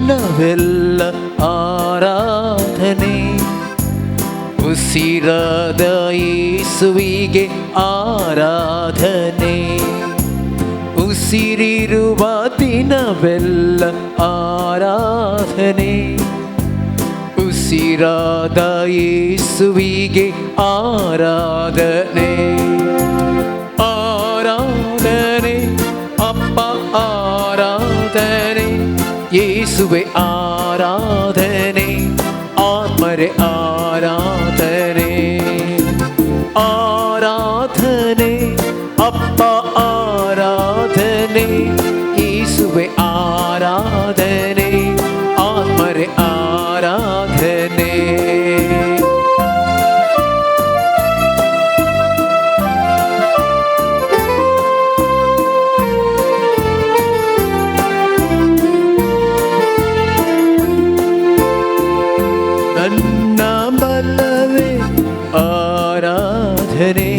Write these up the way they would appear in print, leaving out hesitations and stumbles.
ದಿನವೆಲ್ಲ ಆರಾಧನೆ, ಉಸಿರಾದ ಯೇಸುವಿಗೆ ಆರಾಧನೆ. ಉಸಿರಿರುವ ದಿನವೆಲ್ಲ ಆರಾಧನೆ, ಉಸಿರಾದ ಯೇಸುವಿಗೆ ಆರಾಧನೆ. ಆರಾಧನೆ ಅಪ್ಪ ಆರಾಧನೆ, ಯೇಸುವೆ ಆರಾಧನೆ, ಆತ್ಮರೇ ಆರಾಧನೆ. ಆರಾಧನೆ ಅಪ್ಪ ಆರಾಧನೆ, ಯೇಸುವೆ ಆರಾಧನೆ, ಆತ್ಮರೇ ಆರಾಧನೆ. ನನ್ನ ಬಲವೇ ಆರಾಧನೆ,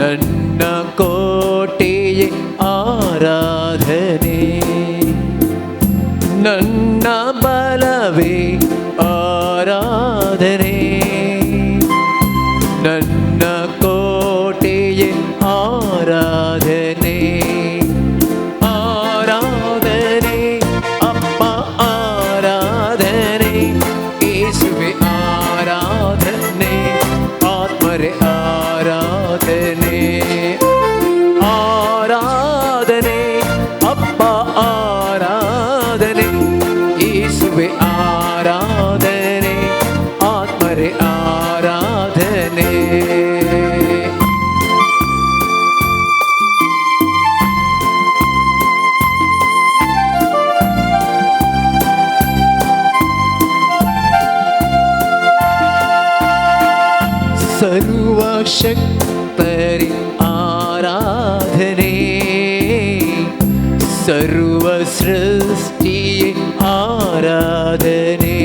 ನನ್ನ ಕೋಟೆಯೇ ಆರಾಧನೆ. ನನ್ನ ಬಲವೇ ಆರಾಧನೆ, ನನ್ನ ಕೋಟೆಯೇ ಆರಾಧನೆ. ಆರಾಧನೆ ಅಪ್ಪ ಆರಾಧನೆ, ಯೇಸುವೆ ಆರಾಧನೆ, ಆತ್ಮರೇ ಆರಾಧನೆ. ಆರಾಧನೆ ಅಪ್ಪ ಆರಾಧನೆ, ಯೇಸುವೆ ಆರಾಧನೆ, ಆತ್ಮರೇ ಆರಾಧನೆ. ಸರ್ವಶಕ್ತರೇ ಆರಾಧನೆ, ಸರ್ವ ಸೃಷ್ಟಿಯೇ ಆರಾಧನೆ.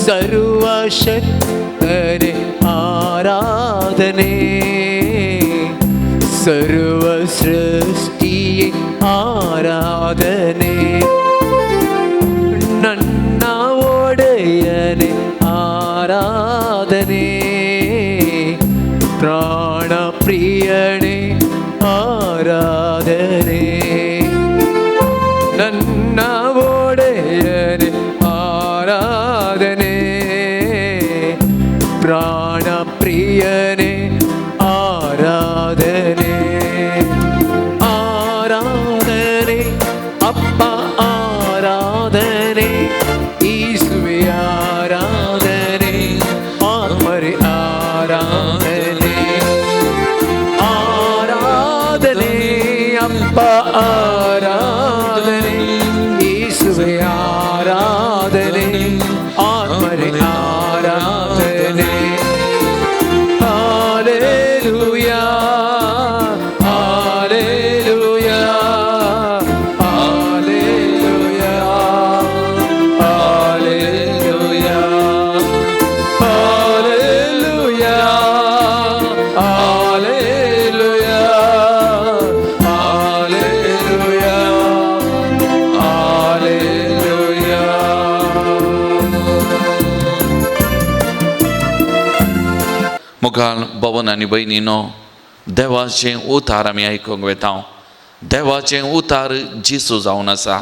ಸರ್ವಶಕ್ತರೇ ಆರಾಧನೆ, ಸರ್ವ ಸೃಷ್ಟಿಯೇ ಆರಾಧನೆ. ನನ್ನ ಒಡೆಯನೇ ಆರಾಧನೆ, ಪ್ರಾಣ ಪ್ರಿಯನೇ ಆರಾಧನೆ. ನನ್ನ ಒಡೆಯನೇ ಆರಾಧನೆ, ಪ್ರಾಣ ಪ್ರಿಯನೇ ಆರಾಧನೆ. ಆರಾಧನೆ ಅಪ್ಪ ಆರಾಧನೆ, ಯೇಸುವೆ ಆರಾಧನೆ, ಆತ್ಮರೇ ಆರಾಧನೆ. ಆರಾಧನೆ ಅಪ್ಪ ಆರಾಧನೆ, ಯೇಸುವೆ ಆರಾಧನೆ, ಆತ್ಮರೇ ಆರಾಧನೆ. Hallelujah hallelujah hallelujah hallelujah hallelujah hallelujah hallelujah hallelujah. मुखार भवन आनी बहिणीनो, देवाचें उतार आमी आयकूंक वेता. देवाचें उतार जिसू जावन आसा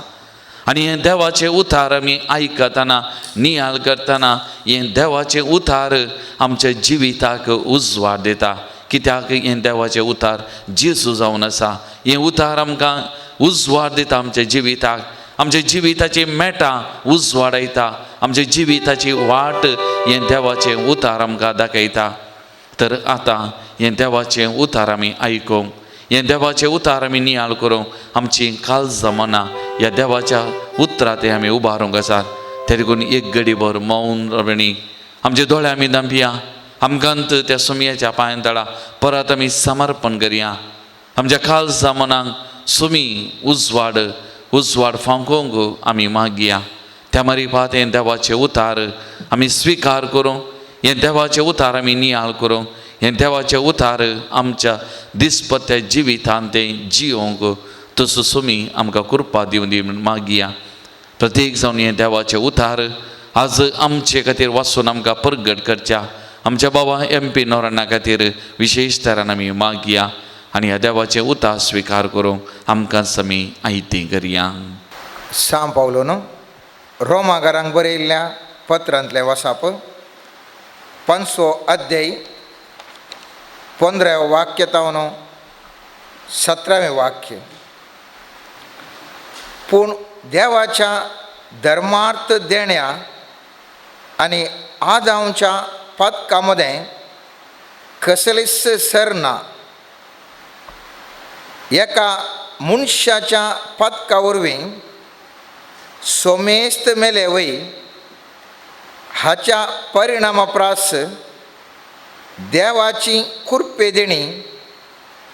आनी हें देवाचें उतार आमी आयकतना नियाळ करतना हें देवाचें उतार आमच्या जिविताक उजवाड दिता. कित्याक हें देवाचें उतार जिसू जावन आसा. हें उतार आमकां उजवाड दिता आमच्या जिविताक. आमच्या जिविताची मेटां उजवाडायता. आमच्या जिविताची वाट हें देवाचें उतार आमकां दाखयता. तर आतां हें देवाचें उतार आमी आयकूंक, हें देवाचें उतार आमी नियाळ करूंक आमची काल जमना. ह्या देवाच्या उतरांत आमी उबारूंक आसात. ते देखून एक घडीभर मौन रावणी आमचे दोळे आमी धांपया. आमकांत त्या सुमयेच्या पांयां तळा परत आमी समर्पण करया. आमच्या काल जमनाक सुमी उजवाड फांकोवंक आमी मागया. त्या मारिफात हें देवाचें उतार आमी स्विकार करूं. हें देवाचें उतार आमी नियाळ करूं. हें देवाचें उतार आमच्या दिसपट्ट्या जिवितांत तें जियोंक तसो सुमी आमकां कृपा दिवन दी म्हूण मागया. प्रत्येक जावन हे देवाचे उतार आज आमचे खातीर वाचून आमकां प्रगट करच्या. आमच्या बाबा MP नोराना खातीर विशेश तरान आमी मागया आनी ह्या देवाचे उतार स्विकार करूंक आमकांच आमी आयती करया. सांब पावलो न्हू रोमाकारांक बरयल्ल्या पत्रांतलें वसाप 5 अध्याय 15 वाक्य तावन 17 वाक्य. पूण देवाच्या धर्मार्थ देण्या आनी आदांच्या पदकां मदें कसलीच सर ना. एका मनशाच्या पदका वरवीं सोमेस्त मेले वय हाच्या परिणामाप्रास देवाची कृपे देणी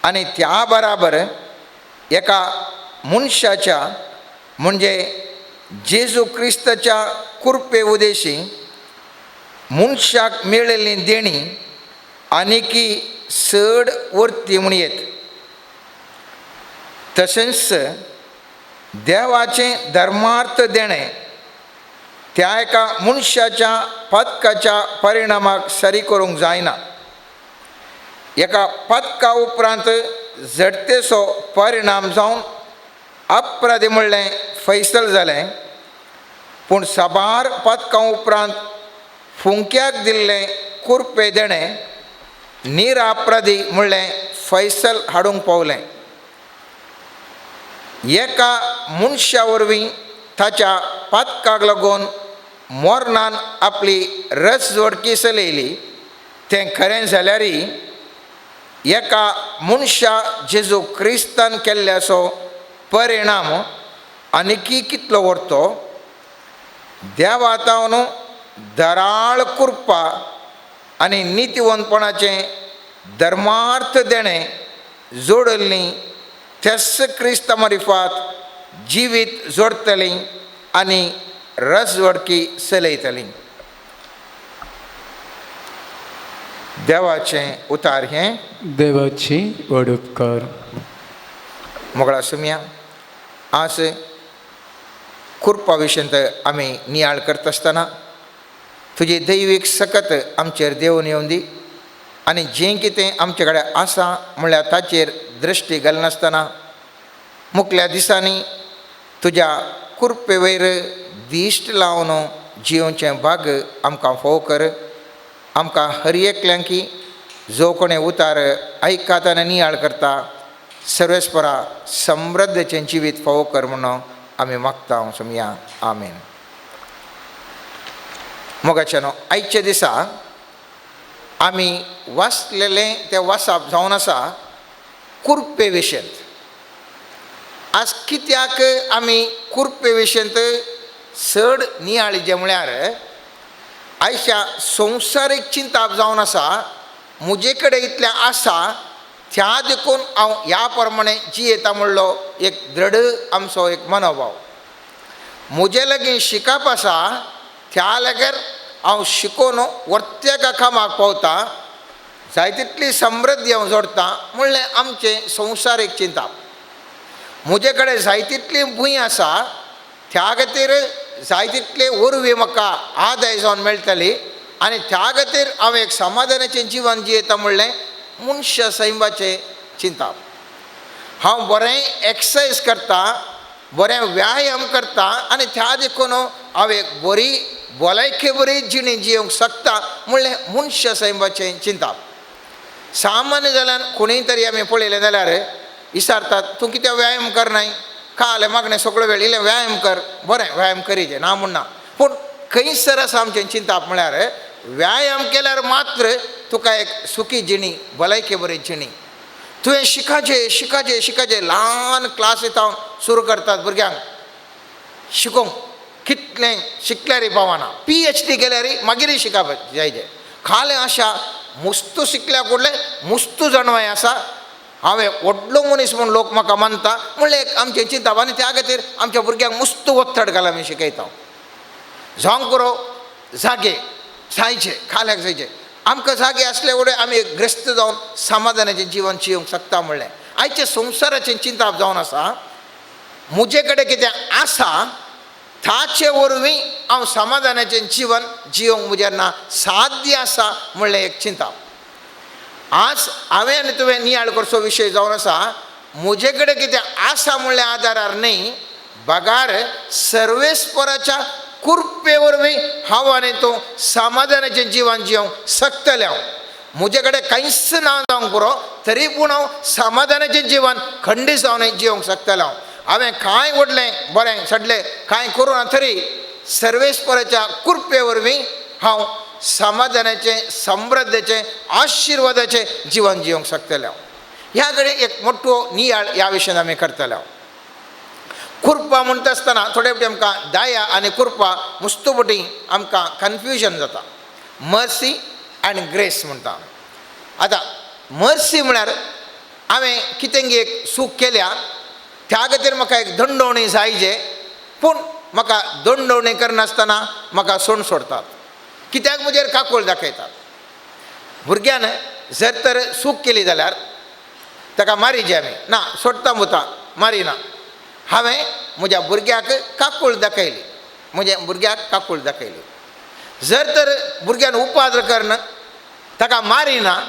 आनी त्या बराबर एका मनशाच्या म्हणजे जेजू क्रिस्ताच्या कृपे उदेशी मनशाक मेळिल्ली देणी आनिकी चड वर्ती म्हूण येत. तशेंच देवाचें धर्मार्थ देणें त्या एका मनशाच्या पदकाच्या परिणामाक सरी करूंक जायना. एका पदका उपरांत झडतेचो परिणाम जावन अपराधी म्हणलें फैसल जालें. पूण साबार पदका उपरांत फुंक्याक दिल्लें कृपे देणें निरपराधी म्हणलें फैसल हाडूंक पावलें. एका मनशा वरवीं ताच्या पदकाक लागून मोरनान आपली रसजोडकी चलयली तें खरें जाल्यारय एका मनशा जेजू क्रिस्तान केल्ल्याचो परिणाम आनिकी कितलो व्हरतो. देवातावन धराळ कृपा आनी नितीवंतपणाचें धर्मार्थ देणें जोडल्लीं तेच क्रिस्ता मार्फत जिवीत जोडटलीं आनी रसजोडकी चलयतलीं. देवाचें उतार हें देवाची व्हड उपकार. मोगळा सुमया आज कृपा विशयंत आमी नियाळ करता आसतना तुजी दैवीक सकत आमचेर देंवन येवं दी आनी जें कितें आमचे कडेन आसा म्हणल्यार ताचेर दृश्टी घालनासतना मुखल्या दिसांनी तुज्या कृपे वयर दिश्ट लावन जिवचें भाग आमकां फोव कर. आमकां हर एकल्यांकी जो कोणें उतार आयकाता आनी नियाळ करता सर्वेस्परा समृद्धचें जिवीत फोव कर म्हणून आमी मागता सुमया. आमेन. मोगाच्यानो आयच्या दिसा आमी वाचलेलें तें वाचप जावन आसा कृपे विशयंत. आज कित्याक आमी कृपे विशयंत चड नियाळी म्हळ्यार आयच्या संवसारीक चिंताप जावन आसा. म्हजे कडेन इतलें आसा त्या देखून हांव ह्या प्रमाणे जियेता म्हणलो एक दृढ आमचो एक मनोभाव. म्हजे लागीं शिकप आसा त्या लागीं हांव शिकून वर्त्याच्या कामाक पावता. जाय तितली समृद्धी हांव जोडटा म्हणलें आमचें संवसारीक चिंताप. म्हजे कडेन जाय तितली भूंय आसा त्या खातीर जाय तितले उर्वी म्हाका आदाय जावन मेळटली आनी त्या खातीर हांव एक समाधानाचें जिवन जियेता म्हणलें मनशा सैमाचें चिंताप. हांव बरें एक्सरसायज करता, बरें व्यायाम करता आनी त्या देखून हांव एक बरी भलायकी बरी जिणी जियोंक शकता म्हणलें मनशा सैमाचें चिंताप. सामान्य जाल्यार कोणीय तरी आमी पळयलें जाल्यार विचारतात तूं कित्याक व्यायाम करनाय. काले मागणें सगळो वेळ इल्लें व्यायाम कर. बरें व्यायाम करीचे ना म्हणना. पूण खंयसर आसा आमचें चिंताप म्हळ्यार व्यायाम केल्यार मात्र तुका एक सुखी जिणी भलायकी बरी जिणी. तुवें शिकाचें शिकाचें शिकाचें ल्हान क्लासीत हांव सुरू करतात भुरग्यांक शिकोवंक. कितलें शिकल्यारय पावना. PhD केल्यारय मागीरय शिकप जायचें. खालें अशा मुस्तू शिकल्या फुडलें मुस्तू जाणवाय आसा. हांवें व्हडलो मनीस म्हूण लोक म्हाका मानता म्हणलें एक आमचें चिंताप आनी त्या खातीर आमच्या भुरग्यांक मुस्तू वत्तड घाल आमी शिकयता. जावंक करो जागे जायचे खाल्याक जायचे. आमकां जागे आसले फुडें आमी ग्रस्त जावन समाधानाचें जिवन जियोंक शकता म्हणलें आयच्या संवसाराचें चिंताप जावन आसा. मुजे कडेन कितें आसा ताचे वरवीं हांव समाधानाचें जीवन जियोंक म्हजेन्ना साध्य आसा म्हणलें एक चिंता. आज हांवें आनी तुवें नियाळ करचो विशय जावन आसा म्हजे कडेन कितें आसा म्हणल्या आदारार न्ही, बगार सर्वेस्पराच्या कृपे वरवीं हांव आनी तूं समाधानाचें जिवन जियोंक शकतले. हांव म्हजे कडेन कांयच ना जावंक पुरो तरी पूण हांव समाधानाचें जिवन खंडीत जावन जियोंक शकतलो. हांवें कांय व्हडलें बरें सडलें कांय करूं ना तरी सर्वेस्पराच्या कृपे वरवीं हांव समाधानाचें समृद्धेचें आशिर्वादाचें जिवन जियोंक शकतले. ह्या कडेन एक मोठो नियाळ ह्या विशयान आमी करतले. कृपा म्हणटा आसतना थोडे फावटी आमकां दया आनी कृपा मुस्तुबटी आमकां कन्फ्युजन जाता. मर्सी आनी ग्रेस म्हणटा. आतां मर्सी म्हळ्यार हांवें कितें एक सूख केल्या त्या खातीर म्हाका एक दंडवणी जायजे, पूण म्हाका दंडवणी करनासतना म्हाका सोड सोडतात. कित्याक म्हजेर काकूळ दाखयतात. भुरग्यान जर तर सूख केली जाल्यार ताका मारीजे आमी ना, सोडटा मुता मारिना. हांवें म्हज्या भुरग्याक काकूळ दाखयली, म्हज्या भुरग्याक काकूळ दाखयली. जर तर भुरग्यान उपाद्र करना ताका मारिना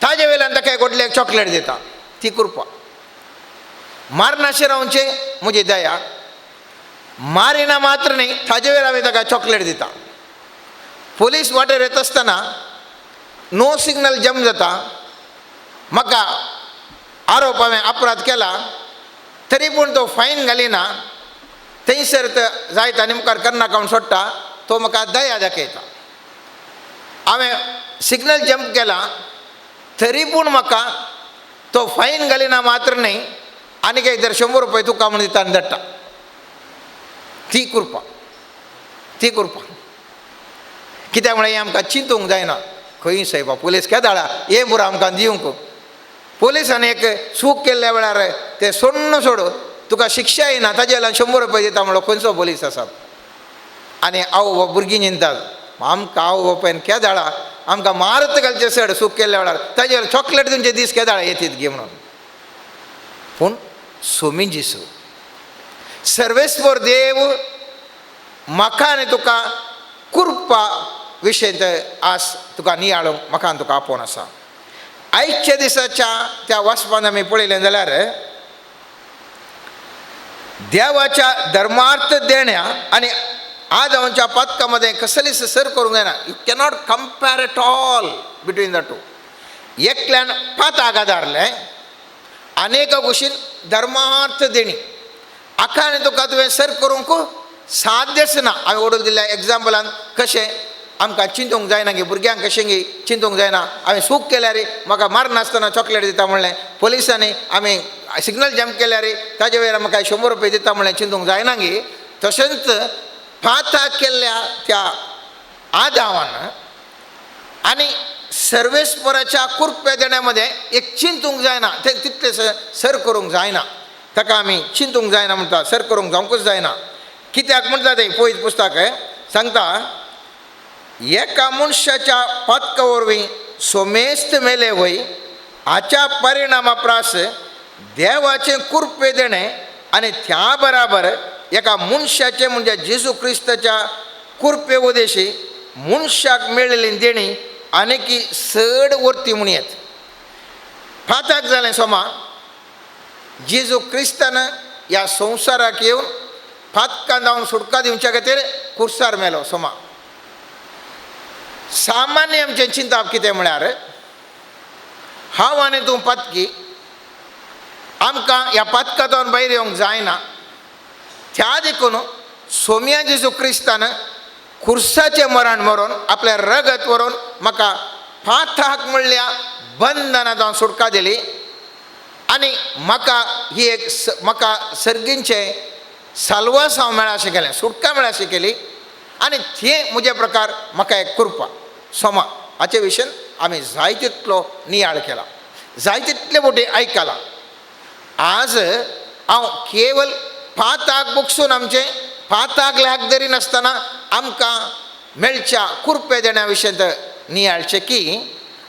ताजे वेल्यान ताका एक व्हडलें चॉकलेट दिता, ती कृपा. मारनाशें रावचें म्हजी दया. मारिना मात्र न्ही ताजे वेळार हांवें ताका चॉकलेट दिता. पुलीस वाटेर येता आसतना नो सिग्नल जम्प जाता, म्हाका आरोप हांवें अपराध केला तरी पूण तो फायन घालिना, थंयसर जायत आनी मुखार करनाका म्हूण सोडटा, तो म्हाका दया दाखयता. हांवें सिग्नल जम्प केला तरी पूण म्हाका तो फायन घालिना मात्र न्ही, आनीक एक जर 100 रुपया तुका म्हूण दिता आनी धाडटा. ती कृपा, ती कृपा. कित्याक म्हळ्यार हें आमकां चिंतूंक जायना. खंय सायबा पुलीस केदाळा हें पुरो आमकां दिवंक. पुलिसान एक सूख केल्ल्या वेळार ते सोडून सोड तुका शिक्षा येना ताजे वेल्यान 100 रुपया दिता म्हणलो खंयचो पुलीस आसा. आनी आवय भुरगीं चिंतात आमकां आवय बापायन केदाळा आमकां मारत घालचे चड सूख केल्ल्या वेळार ताजे वेल्यान चॉकलेट तुमचे दीस केदाळा येतीत गे म्हणून. पूण सोमी जिसू सर्वेस्वर देव म्हाका आनी तुका कृपा विशय आज तुका नियाळूंक म्हाका आनी तुका आपोवन आसा. आयच्या दिसाच्या त्या वाचपान आमी पळयलें जाल्यार देवाच्या धर्मार्थ देण्या आनी आदामाच्या पातका मध्ये कसलीच सर करूंक जायना. You cannot compare at all between the two. एकल्यान पाताक आदारलें आनेक गोश्टीन धर्मार्थ देणी आखा आनी तुका तुवें सर करूंक साध्यच ना. हांवें ओडून दिल्ल्या एग्जाम्पलान कशें आमकां चिंतूंक जायना गे, भुरग्यांक कशें गे चिंतूंक जायना. हांवें सूख केल्यार म्हाका मारनासतना चॉकलेट दिता म्हणलें, पुलिसांनी आमी सिग्नल जम्प केल्यार ताजे वेळार म्हाका 100 रुपया दिता म्हणलें चिंतूंक जायना गे. तशेंच पाताक केल्ल्या त्या आदामान आनी सर्वेस्पराच्या कृपे देण्यामध्ये एक चिंतूंक जायना, ते तितले सर करूंक जायना. ताका आमी चिंतूंक जायना म्हणटा, सर करूंक जावंकूच जायना. कित्याक म्हणटा तें पळयत पुस्तक सांगता एका मनशाच्या पातका वरवीं सोमेस्त मेले वय हाच्या परिणामा प्रास देवाचें कृपे देणें आनी त्या बराबर एका मनशाचें म्हणजे जेजू क्रिस्ताच्या कृपे उदेशी मनशाक मेळिल्ली देणी आनीक चड वर्ती म्हूण येत. पाताक जालें सोमा जेजू क्रिस्तान ह्या संवसाराक येवन पातकां जावन सुटका दिवच्या खातीर कुर्सार मेलो सोमा. सामान्य आमचें चिंतप कितें म्हळ्यार हांव आनी तूं पातकी आमकां ह्या पातकांतल्यान भायर येवंक जायना. त्या देखून सोम्या जेजू क्रिस्तान कुर्साचें मरण मरून आपलें रगत व्हरून म्हाका पाताक म्हणल्या बंधनां जावन सुटका दिली आनी म्हाका ही एक म्हाका सर्गींचें साल्वास हांव मेळ्ळा अशें केलें, सुटका मेळ्ळा अशें केली. आनी तें म्हजे प्रकार म्हाका एक कृपा सोमा. हाचे विशयान आमी जाय तितलो नियाळ केला, जाय तितले फावटी आयकलां. आज हांव केवल पाताक बगसून आमचें पाताक लागदरी नासतना आमकां मेळच्या कृपे देण्या विशयांत नियाळचें की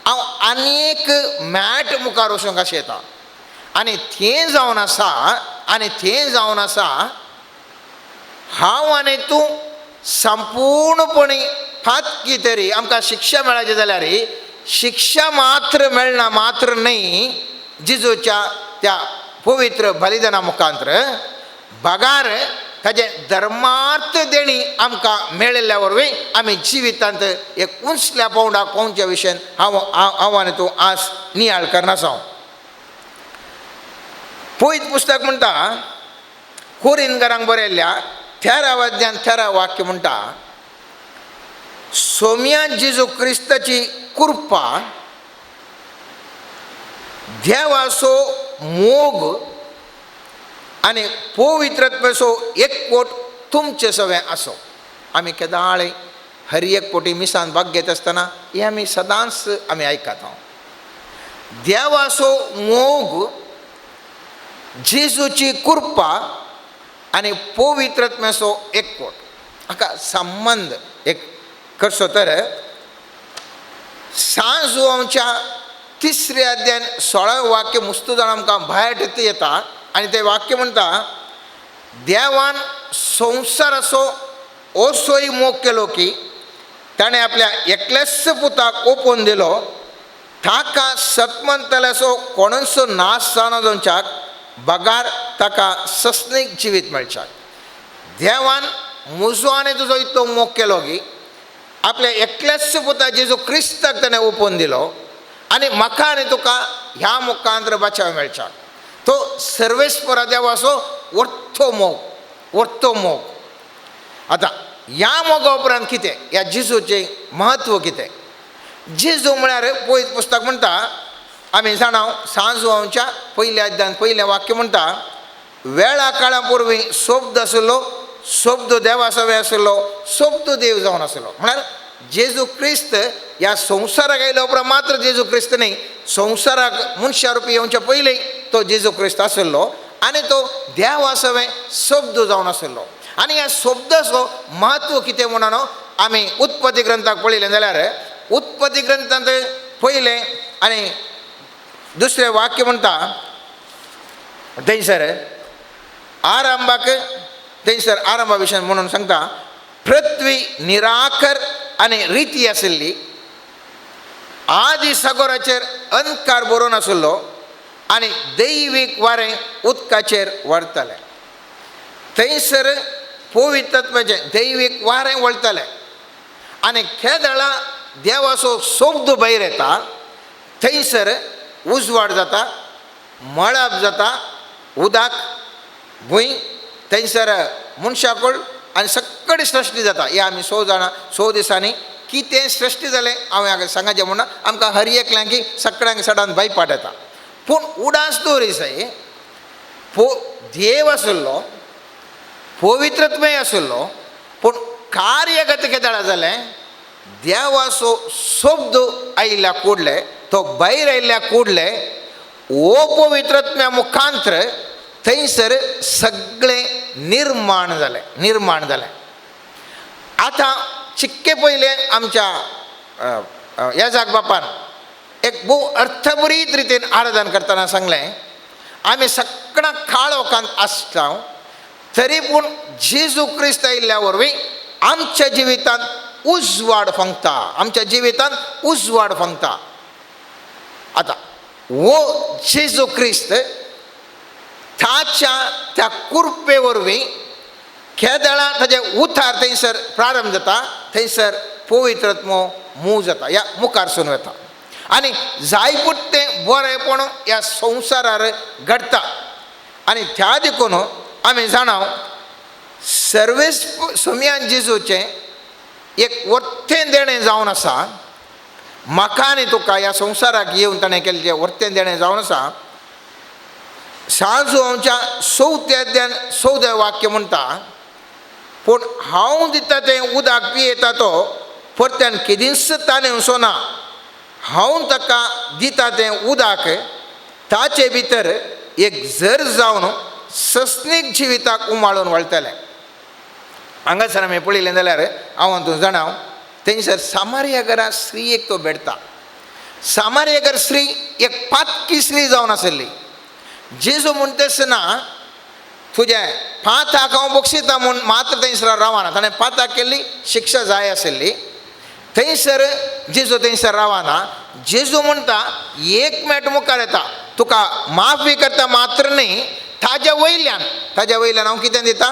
हांव आनीक मॅट मुखार वचूंक अशें येता. आनी तें जावन आसा आनी तें जावन आसा हांव आनी तूं संपूर्णपणी फातकी तरी आमकां शिक्षा मेळाची जाल्यार शिक्षा मात्र मेळना मात्र न्ही जिजूच्या त्या पवित्र बलिदाना मुखांतर बगार ताजे धर्मार्थ देणी आमकां मेळिल्ल्या वरवीं आमी जिवितांत एक उंचल्या पावंडाक पावच्या विशयान हांव आनी तूं आज नियाळ करनासा. पयत पुस्तक म्हणटा कोरिंथकारांक बरयल्ल्या 13 अध्यायान 13 वाक्य म्हणटा सोम्या जेजू क्रिस्ताची कृपा देवाचो मोग आनी पवित्रत्वाचो एकवट तुमचे सगळें आसो. आमी केदाळे हर एक पोटी मिसान भाग घेत आसतना हें आमी सदांच आमी आयकतात. देवाचो मोग जेजूची कृपा आनी पवित्रत्वाचो एकवट हाका संबंध एक करचो तर सांजुआंवच्या 3 अध्यायान 16 वाक्य मुस्त जाण आमकां भायर येता आनी तें वाक्य म्हणटा देवान संवसाराचो असोय मोग केलो की ताणें आपल्या एकल्याच पुताक ओपोवन दिलो ताका सतमंतल्याचो कोणूचो नाश जावना जावच्याक बगार ताका सस्नीक जिवीत मेळच्याक. देवान म्हजो आनी तुजो इतलो मोग केलो की आपल्या एकल्याच पुता जेजू क्रिस्ताक ताणें ओपोवन दिलो आनी म्हाका आनी तुका ह्या मुखांतर बचाव मेळच्याक. तो सर्वेस्परा देवाचो व्हडतो मोग. आतां ह्या मोगा उपरांत कितें ह्या जेजूचें महत्व कितें. जेजू म्हळ्यार पयत पुस्तक म्हणटा आमी जाणाव सांजुआंवच्या 1 अध्यायान 1 वाक्य म्हणटा वेळा काळा पुर्वी शब्द आसलो शब्द देवा सवे आसलो शब्द देव जावन आसलो. म्हळ्यार जेजू क्रिस्त ह्या संवसाराक आयल्या उपरांत मात्र जेजू क्रिस्त न्ही संवसाराक मनशा रुपी येवच्या पयलीं तो जेजू क्रिस्त आसलो आनी तो देवा सवे शब्द जावन आसलो. आनी ह्या शब्दाचो महत्व कितें म्हणून आमी उत्पत्ती ग्रंथाक पळयलें जाल्यार उत्पत्ती ग्रंथांत पयलें आनी दुसरें वाक्य म्हणटा थंयसर थंयसर आरंभा विशयान म्हणून सांगता पृथ्वी निराकर आनी रिती आशिल्ली आदी सागराचेर अंधकार बरोवन आशिल्लो आनी दैवीक वारें उदकाचेर वळतालें. थंयसर पवित्रत्वाचें दैवीक वारें वळतालें आनी केदळा देवाचो शब्द भायर येता थंयसर उजवाड जाता मळब जाता उदक भूंय थंयसर मनशाकूळ आनी सगळी सृश्टी जाता. हे आमी 100 दिसांनी कितें सृश्टी जालें हांवें सांगाचें म्हणून आमकां हर एकल्यांक की सगळ्यांक सडान भयपाट येता. पूण उडास दवरिसाय देव आशिल्लो पवित्रत्वय आशिल्लो पूण कार्यगत केदळा जालें देवाचो शब्द आयिल्ल्या कुडले तो भायर आयिल्ल्या कुडले अपवित्रत्व्या मुखांतर थंयसर सगळें निर्माण जालें. आतां चिक्के पयलें आमच्या ह्या जाग बापान एक भोव अर्थभरीत रितीन आराधन करतना सांगलें आमी सगळ्या काळ वखांत आसता तरी पूण जेजू क्रिस्त आयिल्ल्या वरवीं आमच्या जिवितांत उजवाड फंगता. आतां वो जेजू क्रिस्त ताच्या त्या कृपे वरवीं केदळा ताजे उतार थंयसर प्रारंभ जाता थंयसर पवित्रत्व मूव जाता ह्या मुखार सून वता आनी जाय पडटें बरेंपण ह्या संवसारार घडटा. आनी त्या देखून आमी जाणाव सोम्यान जेजूचें एक वर्तें देणें जावन आसा. म्हाका आनी तुका ह्या संवसाराक येवन ताणें केलें जें वर्तें देणें जावन आसा. सांजुआंवच्या 4 अध्यायान 14 वाक्य म्हणटा पूण हांव दिता तें उदक पियेता तो परत्यान केदींच ताणें वचोना हांव ताका दिता तें उदक ताचे भितर एक झर जावन सस्नीक जिविताक उमाळून वळटलें. हांगासर आमी पळयलें जाल्यार हांव तूं जाणाव थंयसर सामारिया घरा स्त्रीयेक तो भेटता. सामारिया घर स्त्री एक पातकी स्त्री जावन आशिल्ली. जेजू म्हणटा आसतना तुझे 5 हांव बक्षिता म्हूण मात्र थंयसर रावना ताणें 5 केल्ली शिक्षा जाय आशिल्ली थंयसर जेजू थंयसर रावना जेजू म्हणटा एक मेट मुखार येता तुका माफी करता मात्र न्ही ताज्या वयल्यान हांव कितें दिता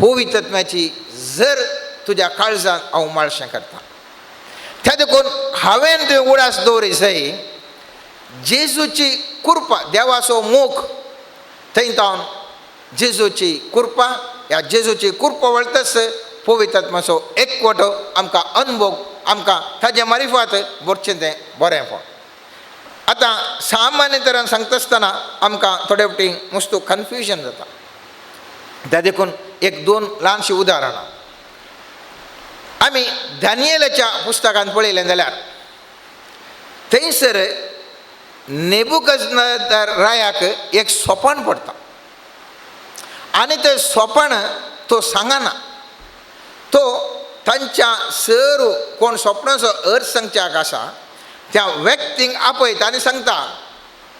पवित्रत्म्याची जर तुज्या काळजान हांव उमाळशें करता त्या देखून हांवें तुवें उडास दवरी जाय जेजूची कृपा देवाचो मोग थंय जावन जेजूची कृपा ह्या जेजूची कृपा वळटच पवित्रत्म्याचो एकवटो आमकां अनुभव आमकां ताजे मारिफात भरचें तें बरेंपण आतां सामान्य तरेन सांगता आसतना आमकां थोडे फावटी मस्तू कन्फ्युजन जाता त्या देखून 1-2 ल्हानशीं उदाहरणां आमी दानियेलाच्या पुस्तकांत पळयलें जाल्यार थंयसर नेबुकदनेझर रायाक एक सोपण पडटा आनी तें सोपण तो सांगना तो तांच्या सर्व कोण स्वप्नाचो अर्थ सांगच्याक आसा त्या व्यक्तीक आपयता आनी सांगता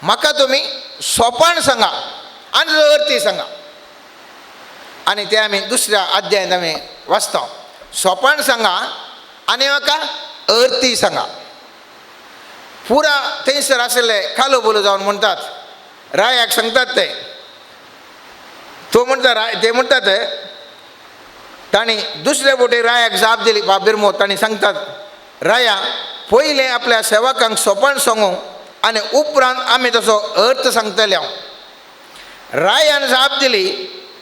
म्हाका तुमी सोपण सांगा आनी जो अर्थ सांगा आनी ते आमी दुसऱ्या अध्यायांत आमी वाचता सोपण सांगा आनी म्हाका अर्थ सांगा पुरा थंयसर आशिल्ले कालो बोलो जावन म्हणटात रायाक सांगतात ते म्हणटात तांणी दुसरे फावटी रायाक जाप दिली बाबिरमो तांणी सांगतात राया पयलें आपल्या सेवकांक सोपण सांगूं आनी उपरांत आमी तसो अर्थ सांगतले हांव रायान जाप दिली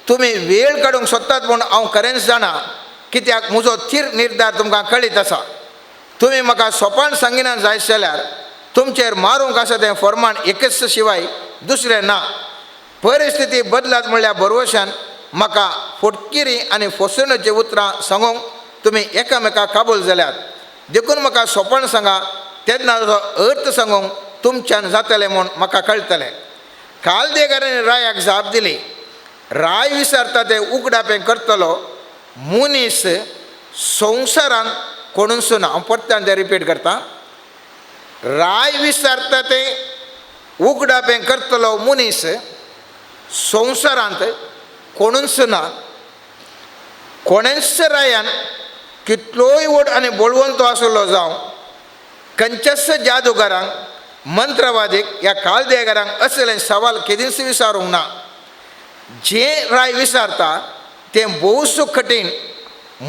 तुमी वेळ काडूंक सोदतात म्हूण हांव खरेंच जाणा कित्याक म्हजो थीर निर्धार तुमकां कळीत आसा तुमी म्हाका सोपण सांगिना जाय जाल्यार तुमचेर मारूंक आसा तें फर्माण एकच शिवाय दुसरें ना परिस्थिती बदलात म्हणल्यार बरोवशान म्हाका फटकिरी आनी फसवणुकीची उतरां सांगूंक तुमी एकामेकाक काबूल जाल्यात देखून म्हाका सोपण सांगा तेन्ना ताचो अर्थ सांगूंक तुमच्यान जातलें म्हूण म्हाका कळटलें कालदेगारांनी रायाक जाप दिली राय विचारता तें उगडापें करतलो मनीस संवसारांत कोणूच ना हांव परत्यान तें रिपीट करता राय विचारता तें उगडापें करतलो मनीस संवसारांत कोणूच ना कोणेच रायान कितलोय व्हड आनी बळवंतो आसलो जावं खंयच्याच जादूगारांक मंत्रवादीक ह्या कालदेगारांक असले सवाल केदींच विचारूंक ना जें राय विचारता तें भोवूच कठीण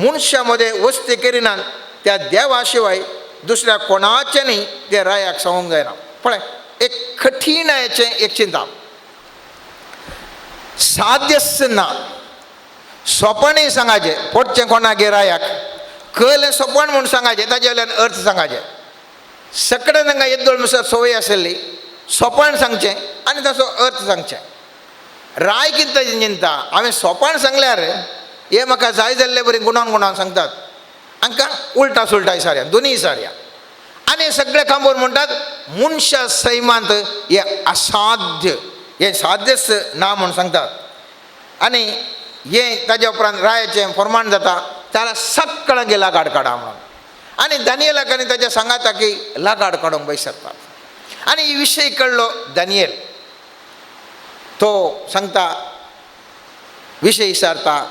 मनशा मदें वस्ती करिनात त्या देवा शिवाय दुसऱ्या कोणाच्यानी ते रायाक सांगूंक जायना पळय एक कठीण हेचें एक चिंता साध्यच ना सोपणय सांगाचें पडचें कोणागेर रायाक कळलें सोपण म्हूण सांगाचें ताजे वयल्यान अर्थ सांगाचें सकडे तांकां येद्दोळ म्हणसर संवय आशिल्ली सोपण सांगचें आनी ताचो अर्थ सांगचें राय कितें चिंता हांवें सोपण सांगल्यार हे म्हाका जाय जाल्ले बरी गुणान सांगतात हांकां उलटा सुलटा सारया दोनीय सारया आनी सगळे खांबोवन म्हणटात मनशा सैमांत हे असाध्य हे साध्यच ना म्हूण सांगतात आनी हे ताजे उपरांत रायाचें फर्माण जाता त्याला सक्कळांगे लागाड काडा म्हणून आनी दानियेलाक आनी ताच्या सांगाताकी लागाड काडूंक बैसरतात आनी ही विशय कळ्ळो दानियेल तो सांगता विशय विचारता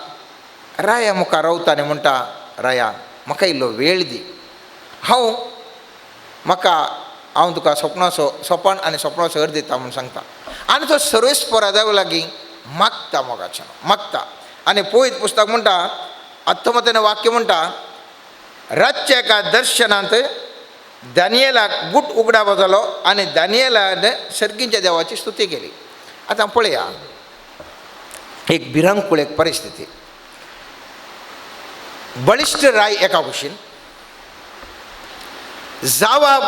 राया मुखार रावता आनी म्हणटा राया म्हाका इल्लो वेळ दी हांव तुका सोपण आनी स्वप्नाचो अर्थ दिता म्हूण सांगता आनी तो सर्वेस्परा देवा लागीं मागता मोगाचें मागता आनी पळयत पुस्तक म्हणटा 19 वाक्य म्हणटा रातच्या एका दर्शनांत दानियेलाक बूट उगडावो जालो आनी दानियेलान सर्गींच्या देवाची स्तुती केली आतां पळया एक भिरांकूळ एक परिस्थिती बळिश्ट राय एका कुशीन जबाब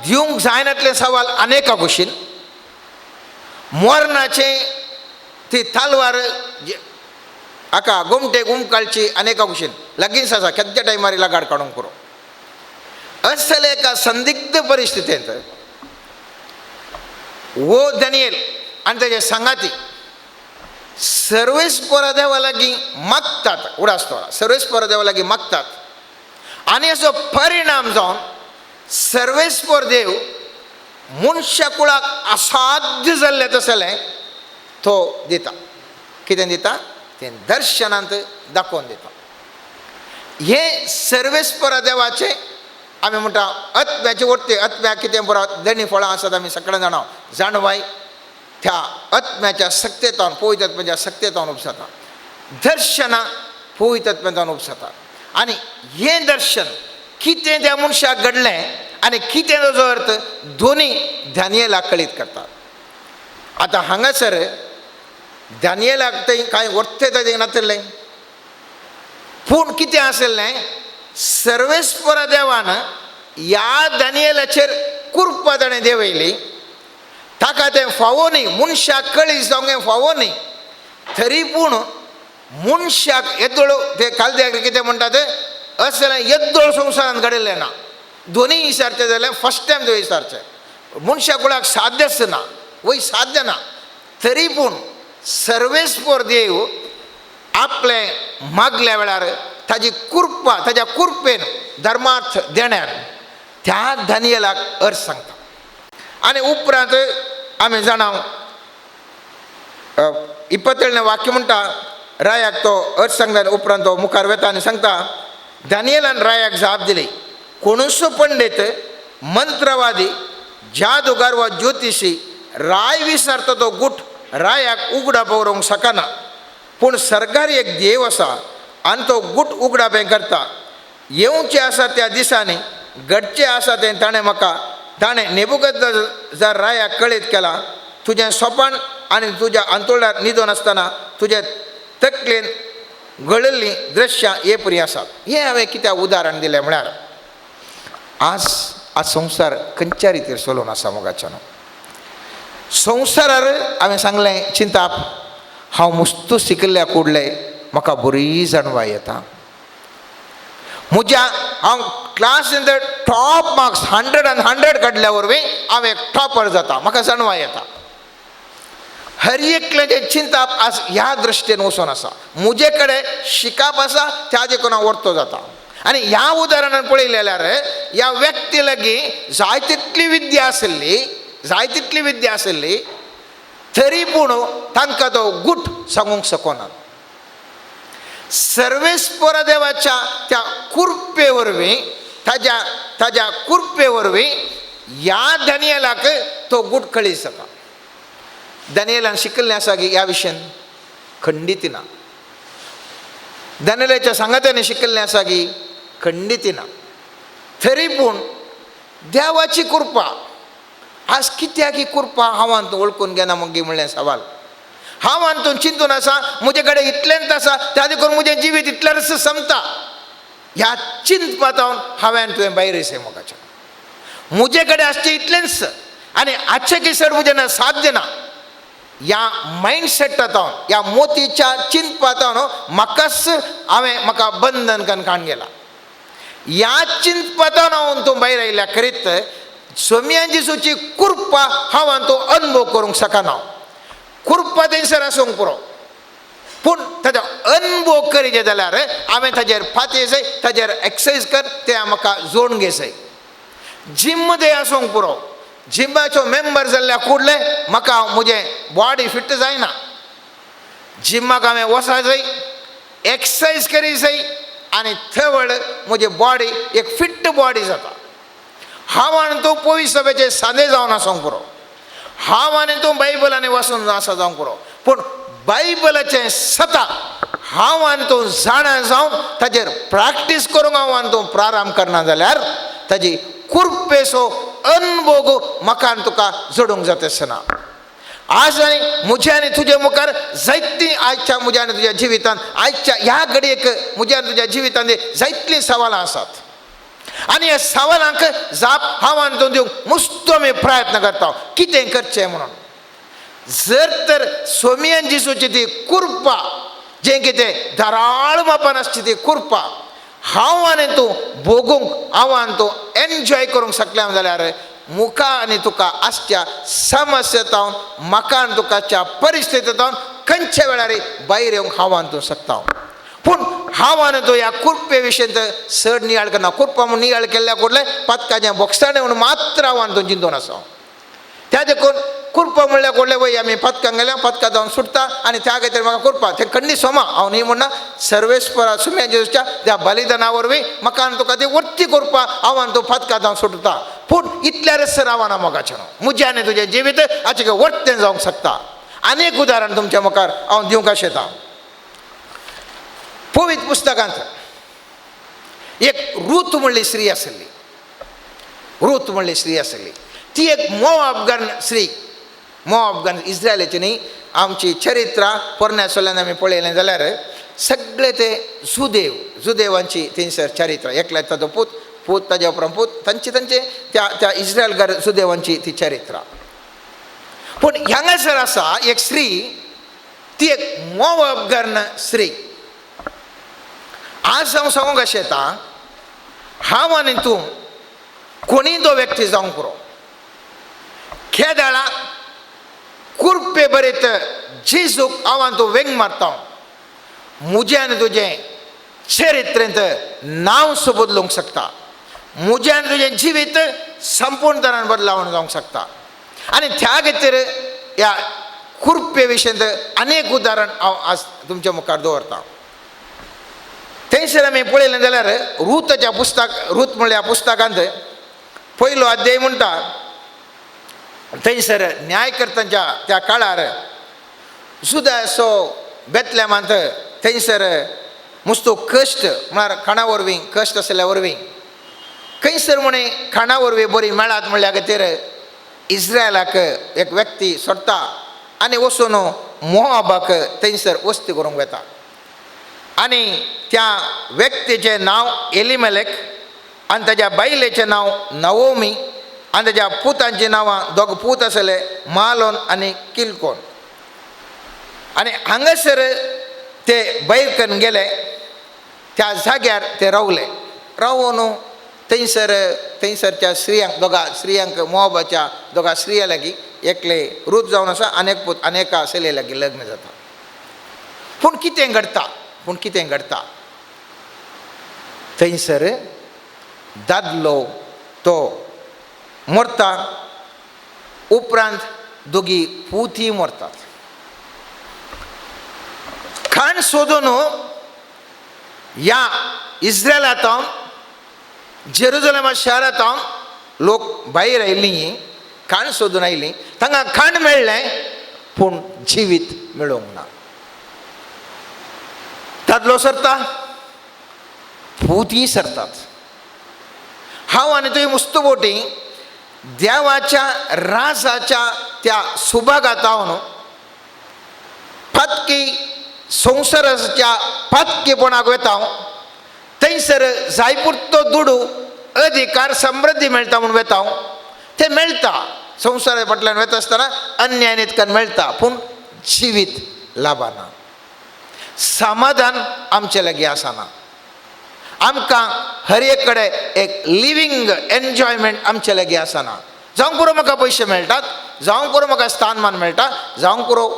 दिवंक जायनातले सवाल अनेका कुशीन मोरनाचे ती तलवार हाका गोमटे गुमकाळची अनेका कुशीन लगीन आसा केद्या टायमार लागाड काडूंक पुरो असले एका संदिग्ध परिस्थितींत वो दानियेल आनी ताजे सांगाती सर्वेस्परा देवा लागीं मागतात उडासतोळा सर्वेस्परा देवा लागीं मागतात आनी हाचो परिणाम जावन सर्वेस्पर देव मनशा कुळाक असाध्य जाल्लें तसलें तो दिता कितें दिता तें दर्शनांत दाखोवन दिता. हे सर्वेस्परा देवाचे आमी म्हणटा आत्म्याचे वर्ते. आत्म्या कितें बरो दणी फळां आसात आमी सगळें जाणा. जाणवाय त्या आत्म्याच्या सक्तेतान पवित्र आत्म्याच्या सक्तेतान उपसता. दर्शनां पवित्र आत्म्यान उपसता. आनी हें दर्शन कितें त्या मनशाक घडलें आनी कितें ताजो अर्थ दोनी दानियेलाक कळीत करतात. आतां हांगासर दानियेलाक थंय कांय वर्ते ताजें नातिल्लें, पूण कितें आसलें सर्वेस्परा देवान ह्या दानियेलाचेर कृपा ताणें देंवयली. ताका तें फावो न्ही, मनशाक कळीत जावंक फावो न्ही. तरी पूण मनशाक येदोळ ते कालद्याक कितें म्हणटात असलें येदोळ संवसारांत घडिल्लें ना. दोनीय विचारचें जाल्यार फस्ट टायम तो विचारचें. मनशाक कुळाक साध्यच ना, वय साध्य ना. तरी पूण सर्वेस्पर देव आपलें मागल्या वेळार ताजी कृपा, ताज्या कृपेन धर्मार्थ देण्यान त्या दानियेलाक अर्थ सांगता. आनी उपरांत आमी जाणाव 27वें वाक्य म्हणटा रायाक तो अर्थ सांगता. उपरांत तो मुखार वेता आनी सांगता दानियेलान रायाक जाप दिली, कोणूच पंडीत, मंत्रवादी, जादूगार वा ज्योतिशी राय विचारता तो गुट रायाक उगडा पवरूंक शकना. पूण सरकार एक देव आसा आनी तो गुट उगडापें करता. येवचें आसा त्या दिसांनी घडचें आसा तें ताणें नेबुकदनेझर रायाक कळीत केलां. तुजें सोपान आनी तुज्या अंतोळ्यार न्हिदोन आसतना तुजे तकलेन घडयल्लीं दृश्यां हे परी आसात. हें हांवें कित्याक उदाहरण दिलें म्हळ्यार आज संवसार खंयच्या रितीर चलून आसा मोगाच्यान. संवसारार हांवें सांगलें चिंताप, हांव मस्त शिकिल्ल्या कुडले म्हाका बरी जाणवाय येता. हांव class in the top marks 100 काडल्या वरवीं हांव एक टॉपर जाता, म्हाका जाणवाय येता. हर एकल्याचें चिंताप आज ह्या दृश्टीन वचून आसा. म्हजे कडेन शिकप आसा त्या देखून हांव वर्तो जाता. आनी ह्या उदाहरणान पळयलें जाल्यार ह्या व्यक्ती लागीं जाय तितली विद्या आसली तरी पूण तांकां तो गुट सांगूंक शकना. सर्वेस्परा देवाच्या त्या कृपे वरवीं ताज्या कृपे वरवीं ह्या दानियेलाक तो गुट कळीत जाता. दानियेलान शिकिल्लें आसा की ह्या विशयान खंडीत ना. दानियेलाच्या सांगात्यांनी शिकिल्लें आसा की खंडीत ना. तरी पूण देवाची कृपा आज कित्याक ही कृपा हांवान तूं वळखून घेना मगे म्हणलें सवाल. हांवान तूं चिंतून आसा म्हजे कडेन इतलेंच आसा त्या देखून म्हजें जिवीत इतल्यारच संपता. ह्या चिंतपातावन हांवें तुवें भायर येसय मोगाचें. म्हजे कडेन आसचें इतलेंच आनी आजचे किसर म्हजें साध्य ना. ह्या मायंडसेटांत ह्या मोतीच्या चिंतपातावन म्हाका बंधन काण गेला. ह्या चिंतपातावन हांव तूं भायर आयल्या करीत स्वामियान जेजूची कृपा हांवान तो अनुभव करूंक शकना. कृपा थंयसर आसूंक पुरो पूण ताजो अनुभव करीत जाल्यार हांवें ताजेर फाती जाय, ताजेर एक्सरसायज कर, तें म्हाका जोडून घे जाय. जिम मध्ये आसूंक पुरो. जिमाचो मेंबर जाल्ल्या कुडले म्हाका म्हजें बॉडी फिट जायना. जिमाक हांवें वचूंक जाय, एक्सरसायज करी जाय आनी थंय म्हजी बॉडी एक फिट बॉडी जाता. हांव आनी तूं पवित्र सभेचे सादे जावन आसूंक पुरो. हांव आनी तूं बायबलांनी वाचून आसा जावंक पुरो. पूण बायबलाचें सता हांव आनी तूं जाणा जावन ताजेर प्रॅक्टीस करूंक हांव आनी तूं प्रारंभ करना जाल्यार ताजी कृपेचो अनुभव म्हाका आनी तुका जोडूंक जाता. आज आनी म्हज्या आनी तुजे मुखार जायतीं आयच्या म्हज्या आनी तुज्या जिवितांत आयच्या ह्या घडयेक म्हज्या आनी तुज्या जिवितांत जायतलीं सवालां आसात. आनी ह्या सवालांक जाप हांव आनी तूं दिवंक मस्तो आमी प्रयत्न करता कितें करचें म्हणून. जर तर स्वामियान जेजूची ती कृपा जें कितें धाराळ मापान आसची ती कृपा हांव आनी तूं भोगूंक हांव आनी तूं एन्जॉय करूंक शकलें जाल्यार मुखा आनी तुका आसच्या समस्येतावन म्हाका आनी तुकाच्या परिस्थितीतावन खंयच्या वेळार भायर येवंक हांव आनी तूं शकता. पूण हांव आनी तूं ह्या कृपे विशयी चड नियाळ करना. कृपा म्हूण नियाळ केल्ल्या कुडले पदकाचें बॉक्साणें म्हणून मात्र हांव आनी तूं चिंतून आसा. त्या देखून कुरपा म्हणल्या कोडले वय आम्ही पदकां गेल्या पदका जावन सुटता आनी त्या खातीर म्हाका कुरपा तें खंडी सोमा हांव न्ही म्हणना सर्वेस्परा सुम्या जेजूच्या त्या बलिदाना वरवीं म्हाका आनी तुका ती वर्ती करपा हांव आनी तूं पदका जावन सुटता पूण इतल्या सर रावना मोगाचें म्हजें आनी तुजें जिवीत हाचें वर्तें जावंक शकता. आनीक उदाहरण तुमच्या मुखार हांव दिवंक शेतां. पवित्र पुस्तकांत एक रूथ म्हणली स्त्री आसली. रूथ म्हणली स्त्री आसली. ती एक मोआबगन स्त्री. मोआबगन इस्रायलाची न्ही आमची चरित्रां पोरण्यासोल्यान आमी पळयलें जाल्यार सगळे ते जुदेवांची थंयसर चरित्रां एकल्याच ताजो पूत ताज्या उपरांत पूत तांचे त्या इस्रायल जुदेवांची ती चरित्रां. पूण हांगासर आसा एक स्त्री ती एक मोआबगन स्त्री. आज हांव सांगूंक अशें येता हांव आनी तूं कोणीय तो व्यक्ती जावंक पुरो खेदाळा कुरपे बरयत जेजूक हांव आनी तूं वेंग मारता म्हजें आनी तुजें चरित्रेंत नांव सुद्दां बदलूंक शकता. म्हजें आनी तुजें जिवीत संपूर्ण तरान बदलावण जावंक शकता. आनी त्या खातीर ह्या कुरपे विशयींत अनेक उदाहरण हांव आज तुमच्या मुखार दवरतां. थंयसर आमी पळयलें जाल्यार रूथ म्हणल्या पुस्तकांत पयलो अध्याय म्हणटा थंयसर न्यायकर्त्यांच्या त्या काळार जुदासो बेतलेमांत थंयसर मुस्तो कश्ट म्हळ्यार खाणा वरवीं कश्ट आसल्या वरवीं खंयसर म्हणे खाणा वरवीं बरी मेळात म्हणल्या खातीर इस्रायलाक एक व्यक्ती सोडता आनी वचून मोआबाक थंयसर वस्ती करूंक वता. आनी त्या व्यक्तीचें नांव एलिमेलेक आनी ताज्या बायलेचें नांव नवोमी आनी ताज्या पुतांचीं नांवां दोग पूत आसले मालोन आनी किल्कोन. आनी हांगासर ते बैरकन गेले त्या जाग्यार ते रावून थंयसरच्या स्त्रियांक मोआबाच्या दोगा स्त्रिया लागीं एकले रूथ जावन आसा अनेका चले लागीं लग्न जाता. पूण कितें घडटा थंयसर दादलो तो मरता उपरांत दोगी पुती मरतात. खाण सोदून ह्या इस्रायलांत जेरुजलेमा शारांत लोक भायर आयलीं खाण सोदून आयलीं तांकां खाण मेळ्ळें पूण जिवीत मेळोंक ना. दादलो सरता पुती सरतात. हांव आनी तुवें मुस्तबोटी देवाच्या राजाच्या त्या सुभागात हांव पत्की संवसाराच्या पत्कीपणाक वता थंयसर जाय पुरतो दुडू अधिकार समृद्धी मेळटा म्हूण वता ते मेळटा. संवसारा फाटल्यान वता आसतना अन्यायितकन मेळटा पूण जिवीत लाभना. समाधान आमचे लागीं आसना. आमकां हर एक कडेन एक लिवींग एन्जॉयमेंट आमचे लागीं आसना. जावंक पुरो म्हाका पयशे मेळटात, जावंक पुरो म्हाका स्थानमान मेळटा, जावंक पुरो